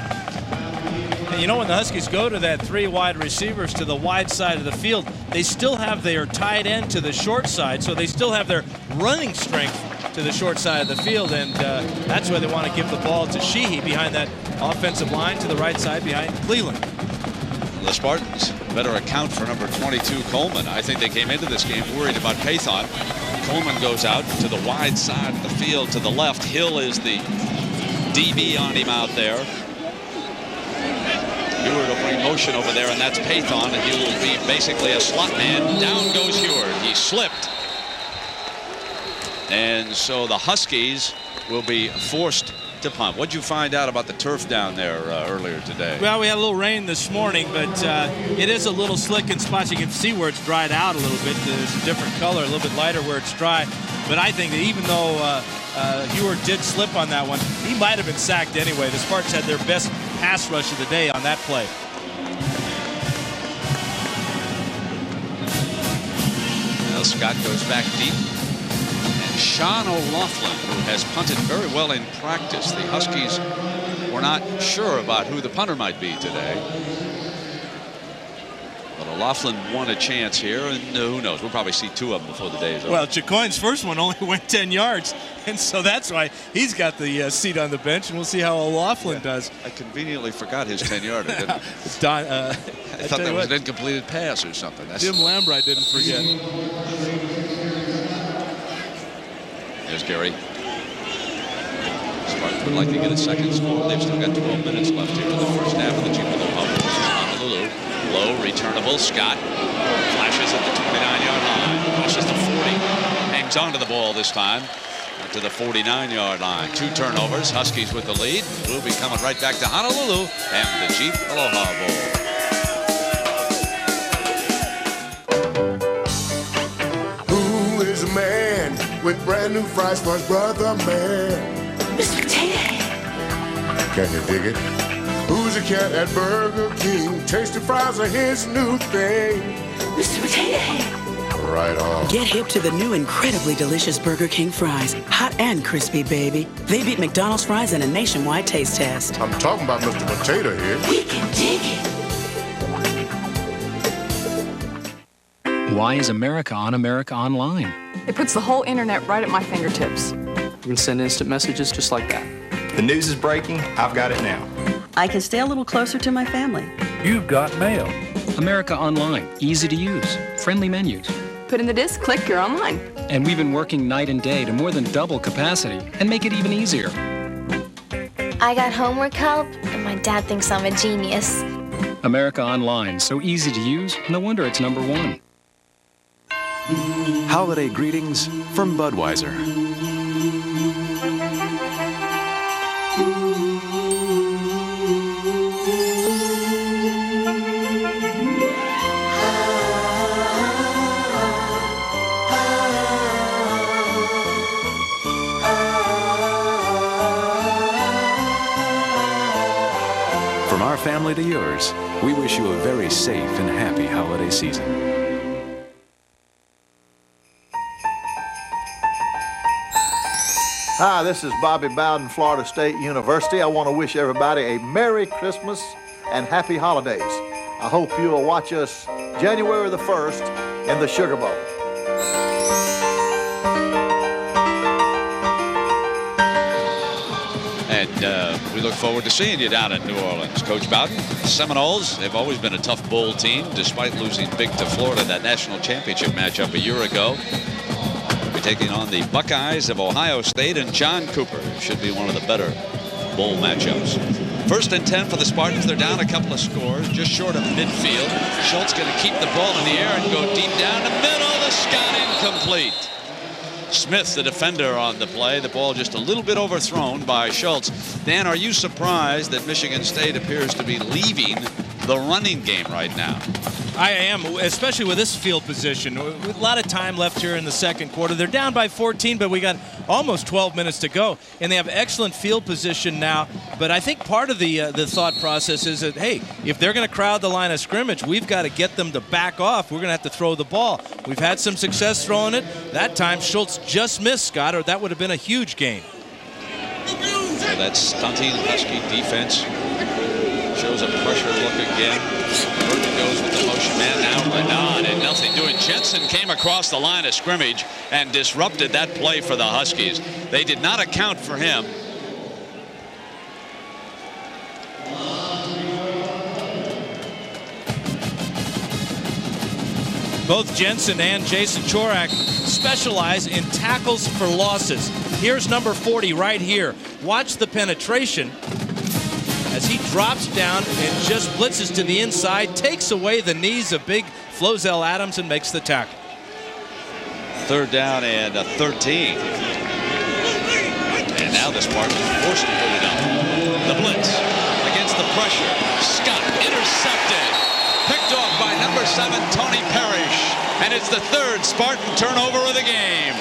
And you know, when the Huskies go to that 3 wide receivers to the wide side of the field, they still have their tight end to the short side, so they still have their running strength to the short side of the field, and that's why they want to give the ball to Sheehy behind that offensive line to the right side behind Cleveland. The Spartans better account for number 22, Coleman. I think they came into this game worried about Pathon. Coleman goes out to the wide side of the field to the left. Hill is the DB on him out there. Heward will bring motion over there, and that's Pathon, and he will be basically a slot man. Down goes Heward. He slipped. And so the Huskies will be forced to punt. What'd you find out about the turf down there earlier today? Well, we had a little rain this morning, but it is a little slick in spots. You can see where it's dried out a little bit. There's a different color, a little bit lighter where it's dry. But I think that even though Heward did slip on that one, he might have been sacked anyway. The Spartans had their best pass rush of the day on that play. Well, Scott goes back deep. Sean O'Loughlin, who has punted very well in practice. The Huskies were not sure about who the punter might be today. But O'Loughlin won a chance here, and who knows? We'll probably see 2 of them before the day is over. Well, Chacoin's first one only went 10 yards, and so that's why he's got the seat on the bench, and we'll see how O'Loughlin does. I conveniently forgot his 10-yarder, didn't I? I thought that was an incompleted pass or something. Jim Lambright didn't forget. There's Gary. Spartans would like to get a second score. They've still got 12 minutes left here in the first half of the Jeep Aloha. Honolulu. Low, returnable. Scott flashes at the 29-yard line. Crosses the 40. Hangs on to the ball this time. To the 49-yard line. 2 turnovers. Huskies with the lead. We'll be coming right back to Honolulu and the Jeep Aloha Bowl. Who is a man with brand new fries for his brother, man? Mr. Potato. Can you dig it? Who's a cat at Burger King? Tasty fries are his new thing. Mr. Potato. Right on. Get hip to the new incredibly delicious Burger King fries. Hot and crispy, baby. They beat McDonald's fries in a nationwide taste test. I'm talking about Mr. Potato here. We can dig it. Why is America on America Online? It puts the whole internet right at my fingertips. You can send instant messages just like that. The news is breaking. I've got it now. I can stay a little closer to my family. You've got mail. America Online. Easy to use. Friendly menus. Put in the disk, click, you're online. And we've been working night and day to more than double capacity and make it even easier. I got homework help, and my dad thinks I'm a genius. America Online. So easy to use, no wonder it's #1. Holiday greetings from Budweiser. From our family to yours, we wish you a very safe and happy holiday season. Hi, this is Bobby Bowden, Florida State University. I want to wish everybody a Merry Christmas and Happy Holidays. I hope you'll watch us January the 1st in the Sugar Bowl. And We look forward to seeing you down in New Orleans. Coach Bowden, Seminoles, they've always been a tough bowl team, despite losing big to Florida that national championship matchup a year ago. We'll be taking on the Buckeyes of Ohio State, and John Cooper should be one of the better bowl matchups. 1st and 10 for the Spartans. They're down a couple of scores, just short of midfield. Schultz going to keep the ball in the air and go deep down the middle. The Scott incomplete. Smith, the defender, on the play. The ball just a little bit overthrown by Schultz. Dan, are you surprised that Michigan State appears to be leaving the running game right now? I am, especially with this field position. A lot of time left here in the second quarter. They're down by 14, but we got almost 12 minutes to go. And they have excellent field position now. But I think part of the thought process is that, hey, if they're going to crowd the line of scrimmage, we've got to get them to back off. We're going to have to throw the ball. We've had some success throwing it. That time, Schultz just missed, Scott, or that would have been a huge gain. So that stunting Husky defense shows a pressure look again. Burton goes with the motion man. Now Renan and nothing doing. Jensen came across the line of scrimmage and disrupted that play for the Huskies. They did not account for him. Both Jensen and Jason Chorak specialize in tackles for losses. Here's number 40 right here. Watch the penetration as he drops down and just blitzes to the inside, takes away the knees of big Flozell Adams and makes the tackle. 3rd down and 13. And now the Spartans forced to put it up. The blitz against the pressure. Scott intercepted. Picked off by number 7, Tony Parrish. And it's the 3rd Spartan turnover of the game.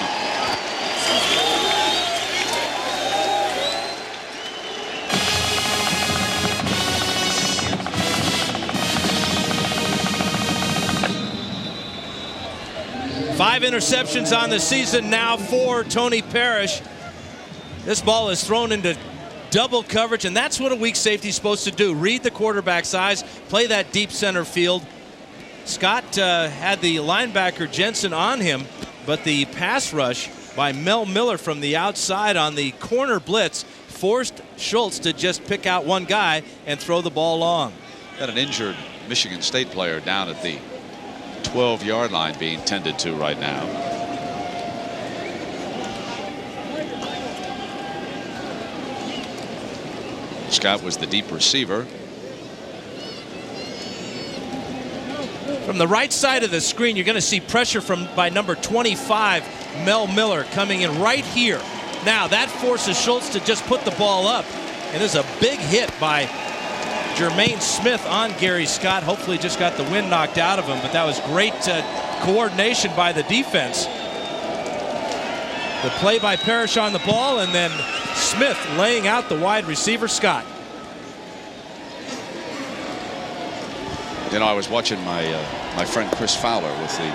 Five interceptions on the season now for Tony Parrish. This ball is thrown into double coverage, and that's what a weak safety is supposed to do. Read the quarterback's eyes, play that deep center field. Scott had the linebacker Jensen on him, but the pass rush by Mel Miller from the outside on the corner blitz forced Schultz to just pick out one guy and throw the ball long. Got an injured Michigan State player down at the 12-yard line being tended to right now. Scott was the deep receiver. From the right side of the screen, you're going to see pressure by number 25, Mel Miller, coming in right here. Now that forces Schultz to just put the ball up, and there's a big hit by Jermaine Smith on Gary Scott. Hopefully just got the wind knocked out of him, but that was great coordination by the defense. The play by Parrish on the ball, and then Smith laying out the wide receiver Scott. You know, I was watching my my friend Chris Fowler with the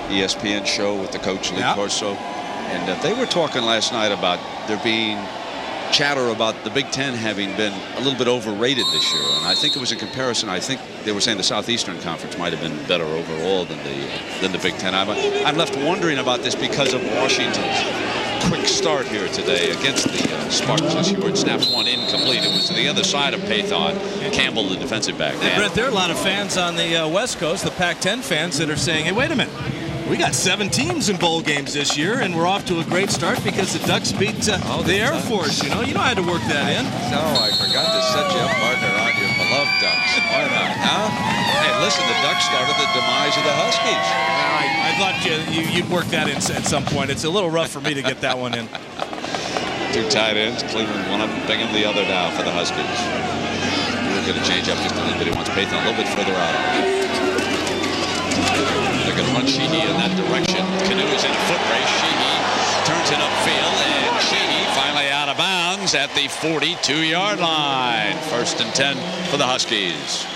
ESPN show with the coach Lee Corso, and they were talking last night about there being chatter about the Big Ten having been a little bit overrated this year, and I think it was a comparison. I think they were saying the Southeastern Conference might have been better overall than the Big Ten. I'm left wondering about this because of Washington's quick start here today against the Spartans. As you heard, snaps one incomplete. It was to the other side of Pathon. Campbell, the defensive back. Hey, Brett, there are a lot of fans on the West Coast, the Pac-10 fans, that are saying, hey, wait a minute. We got 7 teams in bowl games this year, and we're off to a great start because the Ducks beat the Air Force. You know I had to work that in. No, I forgot to set you up, partner, on your beloved Ducks. Why not, huh? Hey, listen, the Ducks started the demise of the Huskies. I thought you'd work that in at some point. It's a little rough for me to get that one in. 2 tight ends, Cleveland one of them, Bingham the other now for the Huskies. We're going to change up just a little bit. He wants Pathon a little bit further out. They're going to run Sheehy in that direction. Canoe is in a foot race. Sheehy turns it upfield, and Sheehy finally out of bounds at the 42-yard line. 1st and 10 for the Huskies.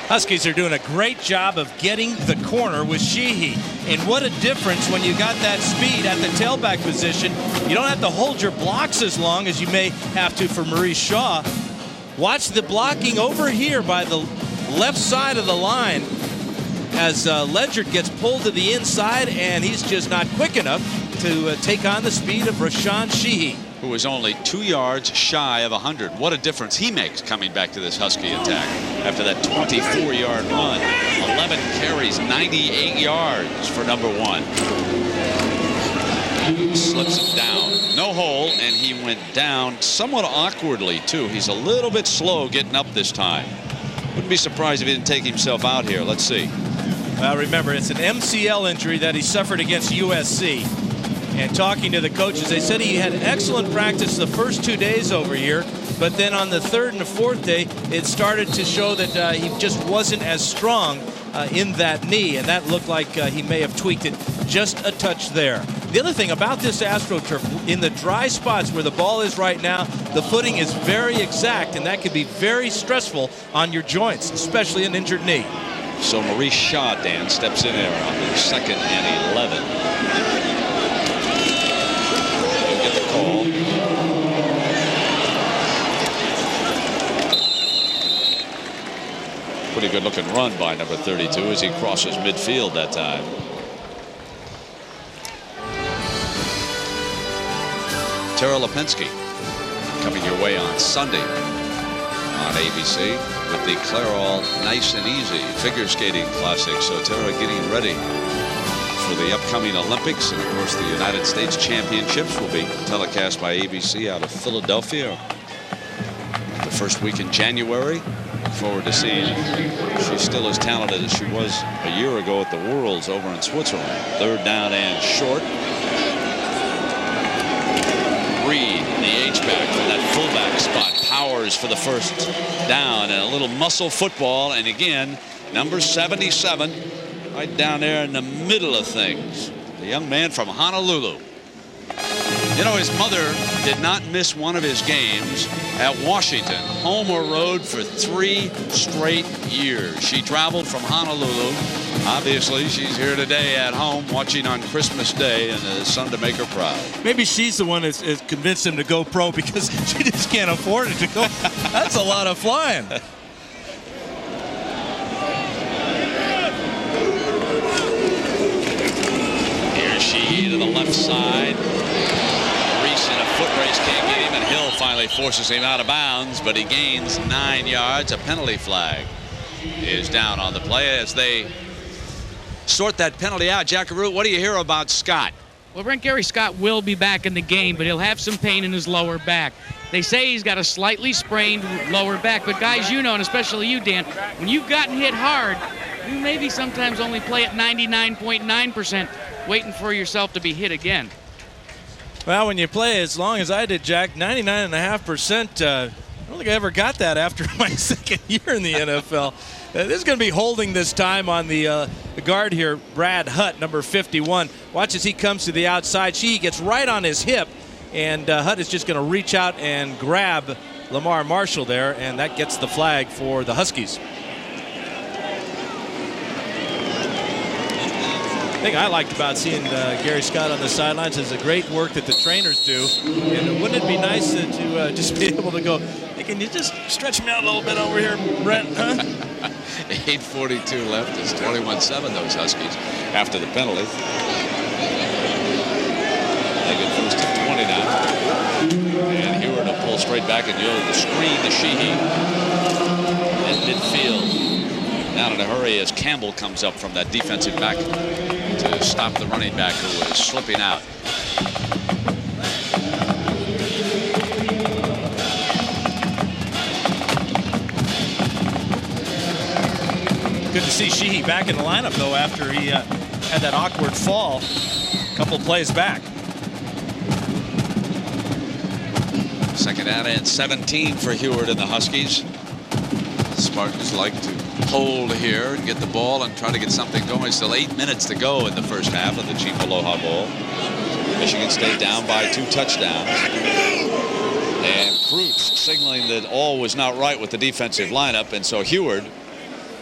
Huskies are doing a great job of getting the corner with Sheehy. And what a difference when you got that speed at the tailback position. You don't have to hold your blocks as long as you may have to for Maurice Shaw. Watch the blocking over here by the left side of the line as Ledgert gets pulled to the inside, and he's just not quick enough to take on the speed of Rashawn Sheehy. who is only 2 yards shy of 100. What a difference he makes coming back to this Husky attack after that 24-yard run. 11 carries, 98 yards for number 1. Slips him down. No hole, and he went down somewhat awkwardly, too. He's a little bit slow getting up this time. Wouldn't be surprised if he didn't take himself out here. Let's see. Well, remember, it's an MCL injury that he suffered against USC. And talking to the coaches, they said he had excellent practice the first 2 days over here, but then on the third and the fourth day, it started to show that he just wasn't as strong in that knee, and that looked like he may have tweaked it just a touch there. The other thing about this AstroTurf, in the dry spots where the ball is right now, the footing is very exact, and that could be very stressful on your joints, especially an injured knee. So Maurice Shaw, Dan, steps in there on the 2nd and 11. He'll get the call. Pretty good looking run by number 32 as he crosses midfield that time. Tara Lipinski coming your way on Sunday on ABC with the Clairol Nice and Easy Figure Skating Classic. So Tara getting ready for the upcoming Olympics, and of course the United States Championships will be telecast by ABC out of Philadelphia the first week in January. Look forward to seeing she's still as talented as she was a year ago at the Worlds over in Switzerland. 3rd down and short. Reed, the H-back from that fullback spot, powers for the first down, and a little muscle football. And again, number 77 right down there in the middle of things. The young man from Honolulu. You know, his mother did not miss one of his games at Washington, home or road, for 3 straight years. She traveled from Honolulu. Obviously, she's here today at home watching on Christmas Day, and the son to make her proud. Maybe she's the one that's convinced him to go pro because she just can't afford it to go. That's a lot of flying. Here's she to the left side. Reese in a foot race can't get him, and Hill finally forces him out of bounds, but he gains 9 yards. A penalty flag is down on the play as they sort that penalty out. Jackaroo, what do you hear about Scott? Well, Brent Gary Scott will be back in the game, but he'll have some pain in his lower back. They say he's got a slightly sprained lower back, but guys, you know, and especially you, Dan, when you've gotten hit hard, you maybe sometimes only play at 99.9%, waiting for yourself to be hit again. Well, when you play as long as I did, Jack, 99.5%, I don't think I ever got that after my 2nd year in the NFL. This is going to be holding this time on the guard here, Brad Hutt, number 51. Watch as he comes to the outside. She gets right on his hip, and Hutt is just going to reach out and grab Lamar Marshall there, and that gets the flag for the Huskies. The thing I liked about seeing Gary Scott on the sidelines is the great work that the trainers do. And wouldn't it be nice to just be able to go, hey, can you just stretch me out a little bit over here, Brent? Huh? 8:42 left. It's 21-7, those Huskies, after the penalty. They get first and 20 now. And Heward will pull straight back and yield the screen to Sheehy in midfield. Down in a hurry as Campbell comes up from that defensive back to stop the running back who was slipping out. Good to see Sheehy back in the lineup, though, after he had that awkward fall a couple plays back. 2nd down and 17 for Heward and the Huskies. Spartans like to hold here and get the ball and try to get something going. Still 8 minutes to go in the first half of the Chief Aloha Bowl. Michigan State down by 2 touchdowns. And Kreutz signaling that all was not right with the defensive lineup, and so Heward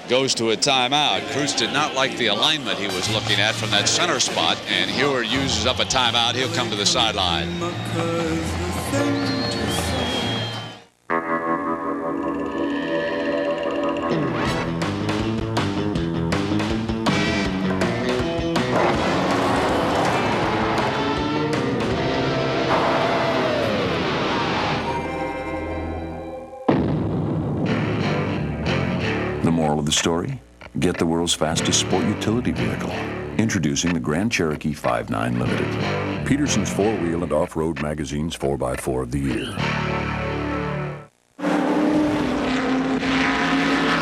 goes to a timeout. Kreutz did not like the alignment he was looking at from that center spot, and Heward uses up a timeout. He'll come to the sideline. The moral of the story? Get the world's fastest sport utility vehicle. Introducing the Grand Cherokee 5.9 Limited. Peterson's 4-wheel and off-road magazine's 4x4 of the year.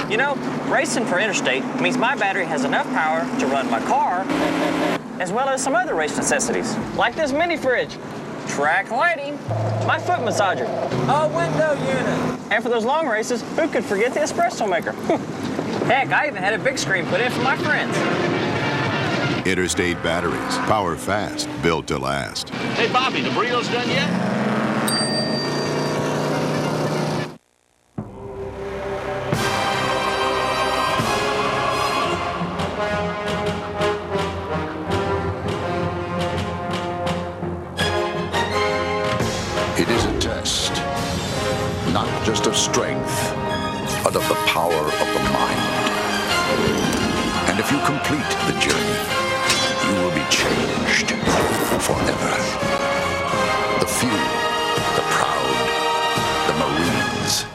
You know, racing for interstate means my battery has enough power to run my car, as well as some other race necessities, like this mini fridge, track lighting, my foot massager, a window unit. And for those long races, who could forget the espresso maker? Heck, I even had a big screen put in for my friends. Interstate batteries, power fast, built to last. Hey, Bobby, the burrito's done yet? It is a test, not just of strength, but of the power of the mind. And if you complete the journey, you will be changed forever. The few, the proud, the Marines.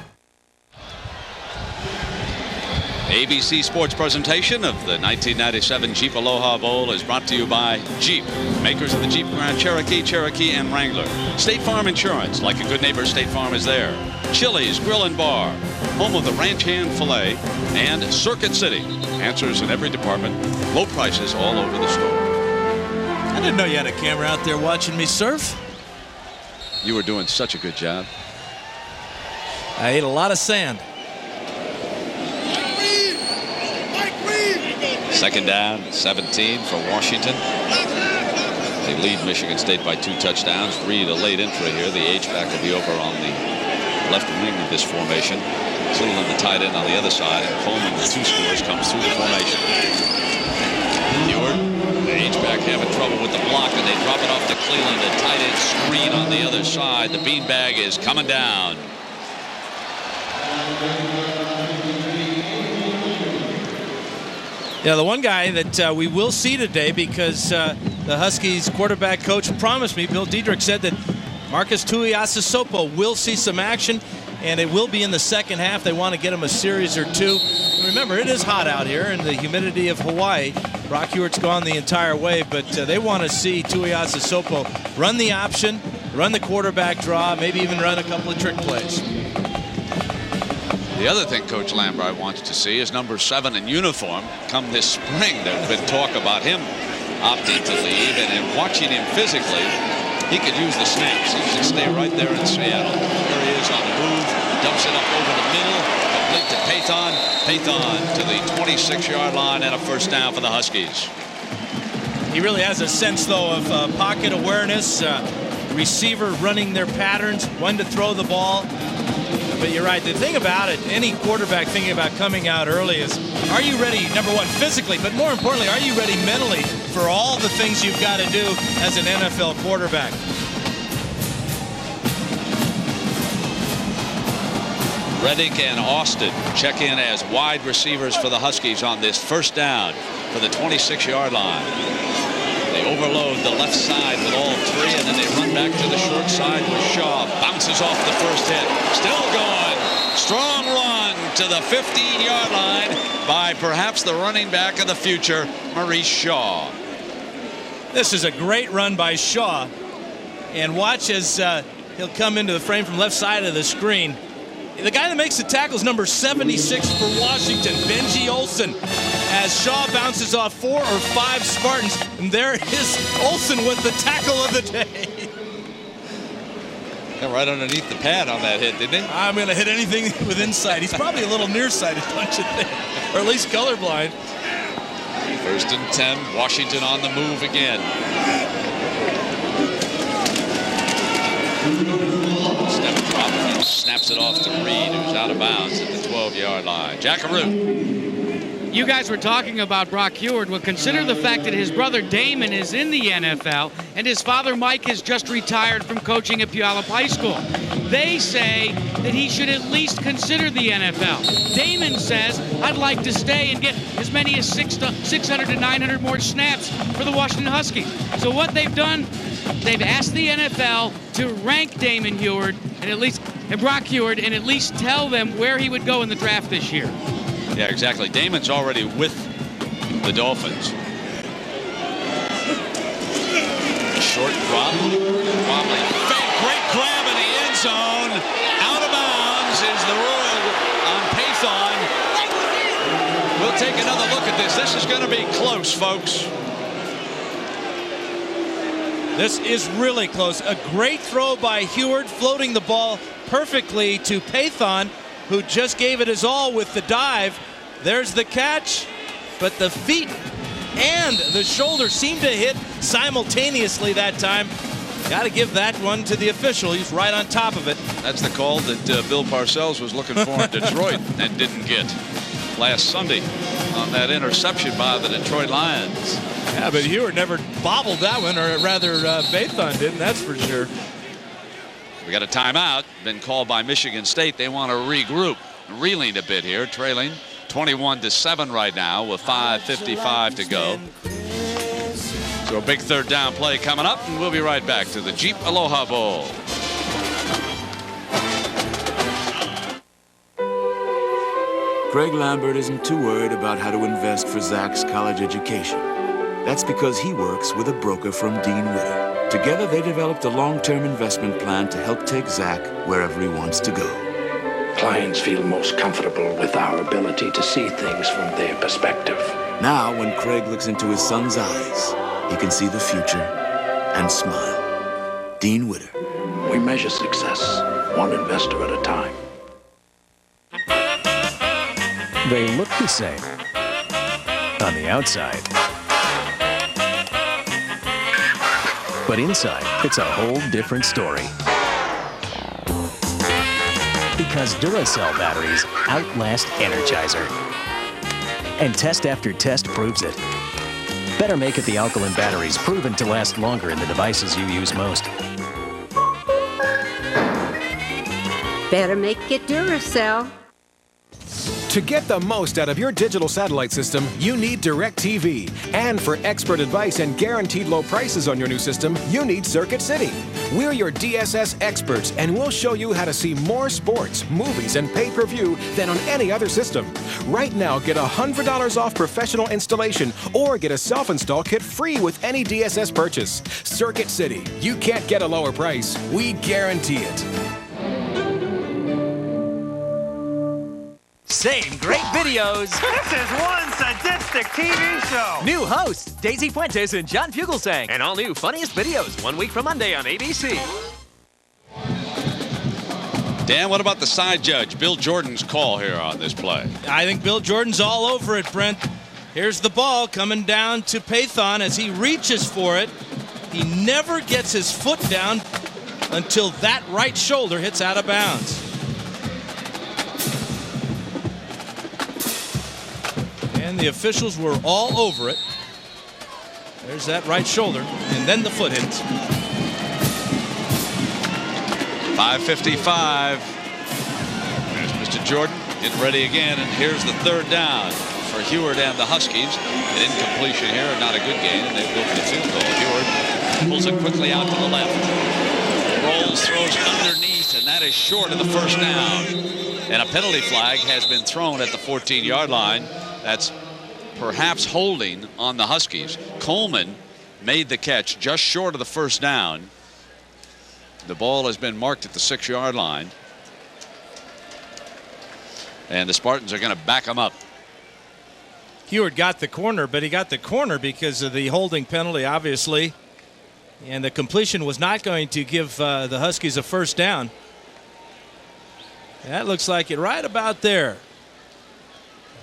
ABC Sports presentation of the 1997 Jeep Aloha Bowl is brought to you by Jeep, makers of the Jeep Grand Cherokee, Cherokee, and Wrangler. State Farm Insurance, like a good neighbor, State Farm is there. Chili's Grill and Bar, home of the ranch hand filet, and Circuit City. Answers in every department, low prices all over the store. I didn't know you had a camera out there watching me surf. You were doing such a good job. I ate a lot of sand. Second down, 17 for Washington. They lead Michigan State by 2 touchdowns. Reed, a late entry here. The H-back will be over on the left wing of this formation. Cleveland, the tight end on the other side. And Coleman, with 2 scores, comes through the formation. Ewart, the H-back having trouble with the block, and they drop it off to Cleveland. A tight end screen on the other side. The beanbag is coming down. Yeah, the one guy that we will see today, because the Huskies quarterback coach promised me, Bill Diedrich said that Marcus Tuiasosopo will see some action, and it will be in the second half. They want to get him a series or 2. And remember, it is hot out here in the humidity of Hawaii. Brock Hewart's gone the entire way, but they want to see Tuiasosopo run the option, run the quarterback draw, maybe even run a couple of trick plays. The other thing Coach Lambright wants to see is number 7 in uniform come this spring. There's been talk about him opting to leave, and in watching him physically, he could use the snaps. He should stay right there in Seattle. There he is on the move, dumps it up over the middle, complete to Pathon. Pathon to the 26-yard line and a first down for the Huskies. He really has a sense, though, of pocket awareness, receiver running their patterns, when to throw the ball. But you're right. The thing about it, any quarterback thinking about coming out early is, are you ready, number one, physically, but more importantly, are you ready mentally for all the things you've got to do as an NFL quarterback? Reddick and Austin check in as wide receivers for the Huskies on this first down for the 26-yard line. They overload the left side with all 3, and then they run back to the short side with Shaw. Bounces off the first hit. Still going. Strong run to the 15-yard line by perhaps the running back of the future, Maurice Shaw. This is a great run by Shaw. And watch as he'll come into the frame from left side of the screen. The guy that makes the tackle is number 76 for Washington, Benji Olsen, as Shaw bounces off 4 or 5 Spartans, and there is Olsen with the tackle of the day. Yeah, right underneath the pad on that hit, didn't he? I'm going to hit anything with inside. He's probably a little nearsighted, don't you think? Or at least colorblind. 1st and 10, Washington on the move again. Step drop, and snaps it off to Reed, who's out of bounds at the 12-yard line. Jackaroo. You guys were talking about Brock Hewitt. Well, consider the fact that his brother Damon is in the NFL, and his father Mike has just retired from coaching at Puyallup High School. They say that he should at least consider the NFL. Damon says, I'd like to stay and get as many as 600 to 900 more snaps for the Washington Huskies. So what they've done, they've asked the NFL to rank Damon Hewitt and Brock Hewitt, and at least tell them where he would go in the draft this year. Yeah, exactly. Damon's already with the Dolphins. Short drop. Wobbly. Great grab in the end zone. Out of bounds is the rule on Pathon. We'll take another look at this. This is going to be close, folks. This is really close. A great throw by Heward, floating the ball perfectly to Pathon, who just gave it his all with the dive. There's the catch, but the feet and the shoulder seem to hit simultaneously that time. Got to give that one to the official. He's right on top of it. That's the call that Bill Parcells was looking for in Detroit and didn't get last Sunday on that interception by the Detroit Lions. Yeah, but Heward never bobbled that one, or rather Pathon didn't, that's for sure. We got a timeout been called by Michigan State. They want to regroup, reeling a bit here, trailing 21-7 right now with 5:55 to go. So a big third down play coming up, and we'll be right back to the Jeep Aloha Bowl. Craig Lambert isn't too worried about how to invest for Zach's college education. That's because he works with a broker from Dean Witter. Together, they developed a long-term investment plan to help take Zach wherever he wants to go. Clients feel most comfortable with our ability to see things from their perspective. Now, when Craig looks into his son's eyes, he can see the future and smile. Dean Witter. We measure success one investor at a time. They look the same on the outside. But inside, it's a whole different story. Because Duracell batteries outlast Energizer. And test after test proves it. Better make it the alkaline batteries proven to last longer in the devices you use most. Better make it Duracell. To get the most out of your digital satellite system, you need DirecTV. And for expert advice and guaranteed low prices on your new system, you need Circuit City. We're your DSS experts, and we'll show you how to see more sports, movies, and pay-per-view than on any other system. Right now, get $100 off professional installation or get a self-install kit free with any DSS purchase. Circuit City. You can't get a lower price. We guarantee it. Same great videos. This is one sadistic TV show. New hosts, Daisy Fuentes and John Fugelsang. And all new funniest videos, 1 week from Monday on ABC. Dan, what about the side judge, Bill Jordan's call here on this play? I think Bill Jordan's all over it, Brent. Here's the ball coming down to Pathon as he reaches for it. He never gets his foot down until that right shoulder hits out of bounds. And the officials were all over it. There's that right shoulder, and then the foot hits. 5:55. There's Mr. Jordan getting ready again, and here's the third down for Heward and the Huskies. An incompletion here, not a good gain, and they go for the field goal. Heward pulls it quickly out to the left. Rolls, throws underneath, and that is short of the first down. And a penalty flag has been thrown at the 14-yard line. That's perhaps holding on the Huskies. Coleman made the catch just short of the first down. The ball has been marked at the 6-yard line. And the Spartans are going to back him up. Heward got the corner, but he got the corner because of the holding penalty, obviously. And the completion was not going to give the Huskies a first down. That looks like it right about there.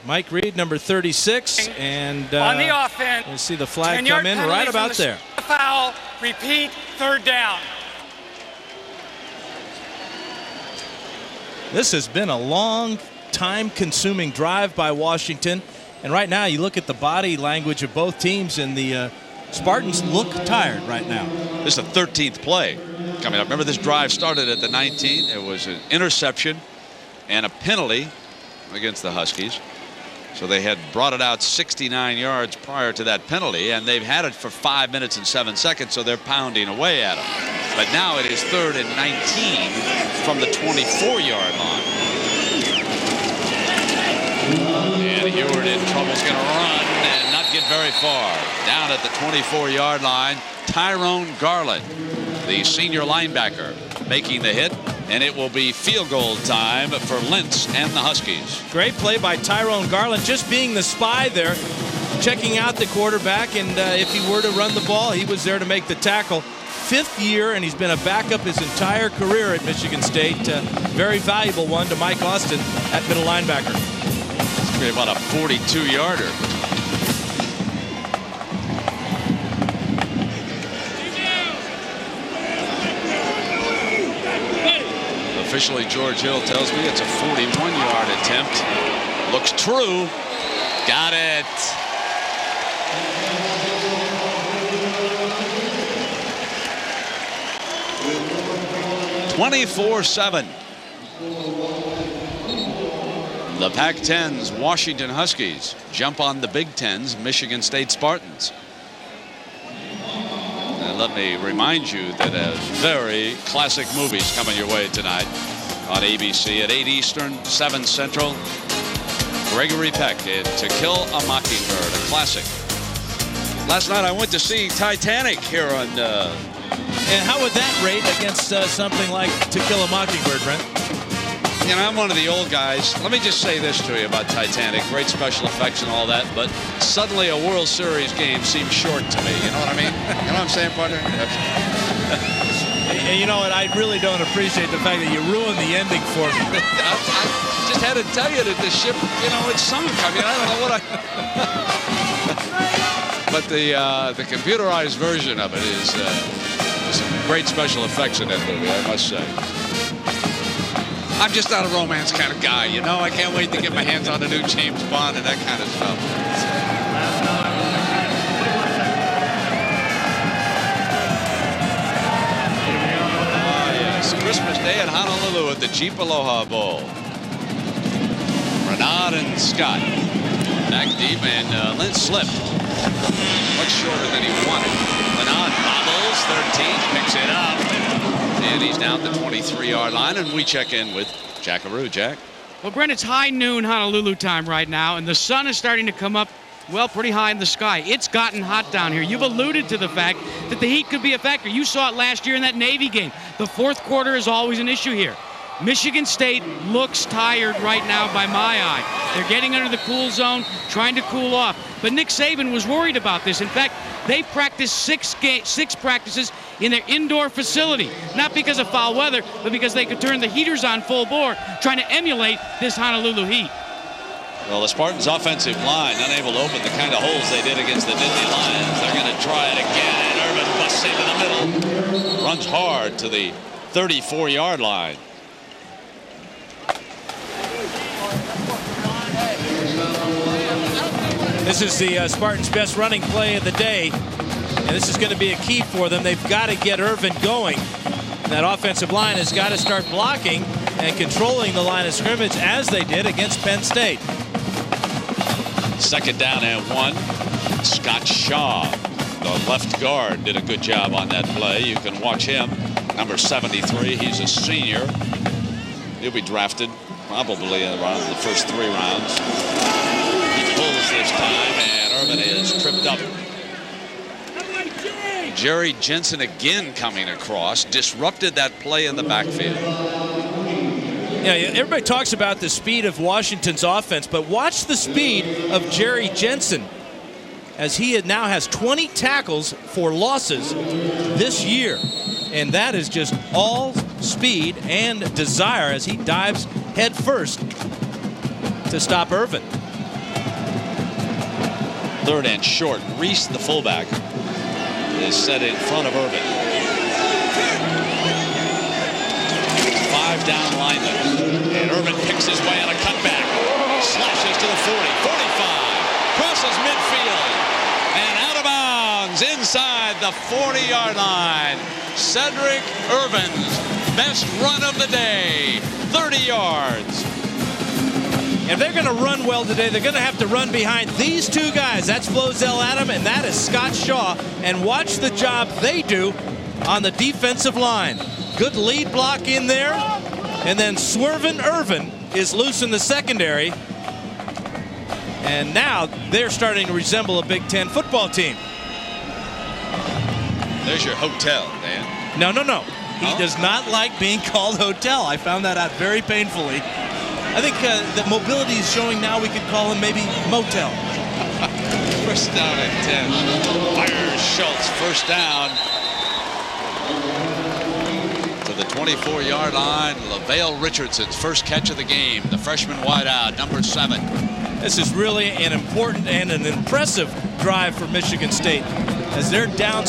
Mike Reed, number 36, and on the offense, we'll see the flag come in right about there. Foul, repeat, third down. This has been a long, time-consuming drive by Washington, and right now you look at the body language of both teams, and the Spartans look tired right now. This is the 13th play coming up. Remember, this drive started at the 19. It was an interception and a penalty against the Huskies. So they had brought it out 69 yards prior to that penalty, and they've had it for 5 minutes and 7 seconds, so they're pounding away at them. But now it is 3rd and 19 from the 24-yard line. And Ewart in trouble is going to run and not get very far. Down at the 24-yard line, Tyrone Garland, the senior linebacker, making the hit. And it will be field goal time for Lentz and the Huskies. Great play by Tyrone Garland, just being the spy there, checking out the quarterback, and if he were to run the ball, he was there to make the tackle. 5th year, and he's been a backup his entire career at Michigan State. Very valuable one to Mike Austin at middle linebacker. It's going to be about a 42-yarder. Officially, George Hill tells me it's a 41-yard attempt. Looks true. Got it. (24-7). The Pac-10's Washington Huskies jump on the Big Ten's Michigan State Spartans. And let me remind you that a very classic movie is coming your way tonight on ABC at 8 Eastern, 7 Central. Gregory Peck in To Kill a Mockingbird, a classic. Last night I went to see Titanic here on... And how would that rate against something like To Kill a Mockingbird, Brent? You know, I'm one of the old guys. Let me just say this to you about Titanic. Great special effects and all that, but suddenly a World Series game seems short to me. You know what I mean? You know what I'm saying, partner? And you know what? I really don't appreciate the fact that you ruined the ending for me. I just had to tell you that the ship, you know, it sunk. I mean, I don't know what I... But the computerized version of it is some great special effects in that movie, I must say. I'm just not a romance kind of guy, you know. I can't wait to get my hands on the new James Bond and that kind of stuff. Ah, yes. Christmas Day at Honolulu at the Jeep Aloha Bowl. Renaud and Scott back deep, and Lentz slipped. Much shorter than he wanted. Renaud bobbles, 13, picks it up. And he's down the 23-yard line, and we check in with Jackaroo. Jack? Well, Brent, it's high noon Honolulu time right now, and the sun is starting to come up, well, pretty high in the sky. It's gotten hot down here. You've alluded to the fact that the heat could be a factor. You saw it last year in that Navy game. The fourth quarter is always an issue here. Michigan State looks tired right now by my eye. They're getting under the cool zone, trying to cool off. But Nick Saban was worried about this. In fact, they practiced six practices in their indoor facility. Not because of foul weather, but because they could turn the heaters on full bore, trying to emulate this Honolulu heat. Well, the Spartans' offensive line unable to open the kind of holes they did against the Nittany Lions. They're going to try it again, and Irvin busts into the middle. Runs hard to the 34-yard line. This is the Spartans' best running play of the day, and this is going to be a key for them. They've got to get Irvin going. That offensive line has got to start blocking and controlling the line of scrimmage as they did against Penn State. Second down and 1. Scott Shaw, the left guard, did a good job on that play. You can watch him. Number 73, he's a senior. He'll be drafted probably around the first 3 rounds. Pulls this time, and Irvin is tripped up. Jerry Jensen again coming across, disrupted that play in the backfield. Yeah, everybody talks about the speed of Washington's offense, but watch the speed of Jerry Jensen, as he now has 20 tackles for losses this year. And that is just all speed and desire as he dives head first to stop Irvin. 3rd and short. Reese, the fullback, is set in front of Irvin. 5 down linemen. And Irvin picks his way on a cutback. Slashes to the 40, 45. Crosses midfield. And out of bounds inside the 40-yard line. Cedric Irvin's best run of the day. 30 yards. If they're going to run well today, they're going to have to run behind these 2 guys. That's Flozell Adam, and that is Scott Shaw. And watch the job they do on the defensive line. Good lead block in there. And then Swervin Irvin is loose in the secondary. And now they're starting to resemble a Big Ten football team. There's your hotel, Dan. No. He does not like being called hotel. I found that out very painfully. I think that mobility is showing now we could call him maybe motel. First down at 10. Fires Schultz, first down. To the 24-yard line, LaVale Richardson's first catch of the game. The freshman wideout, number 7. This is really an important and an impressive drive for Michigan State as they're down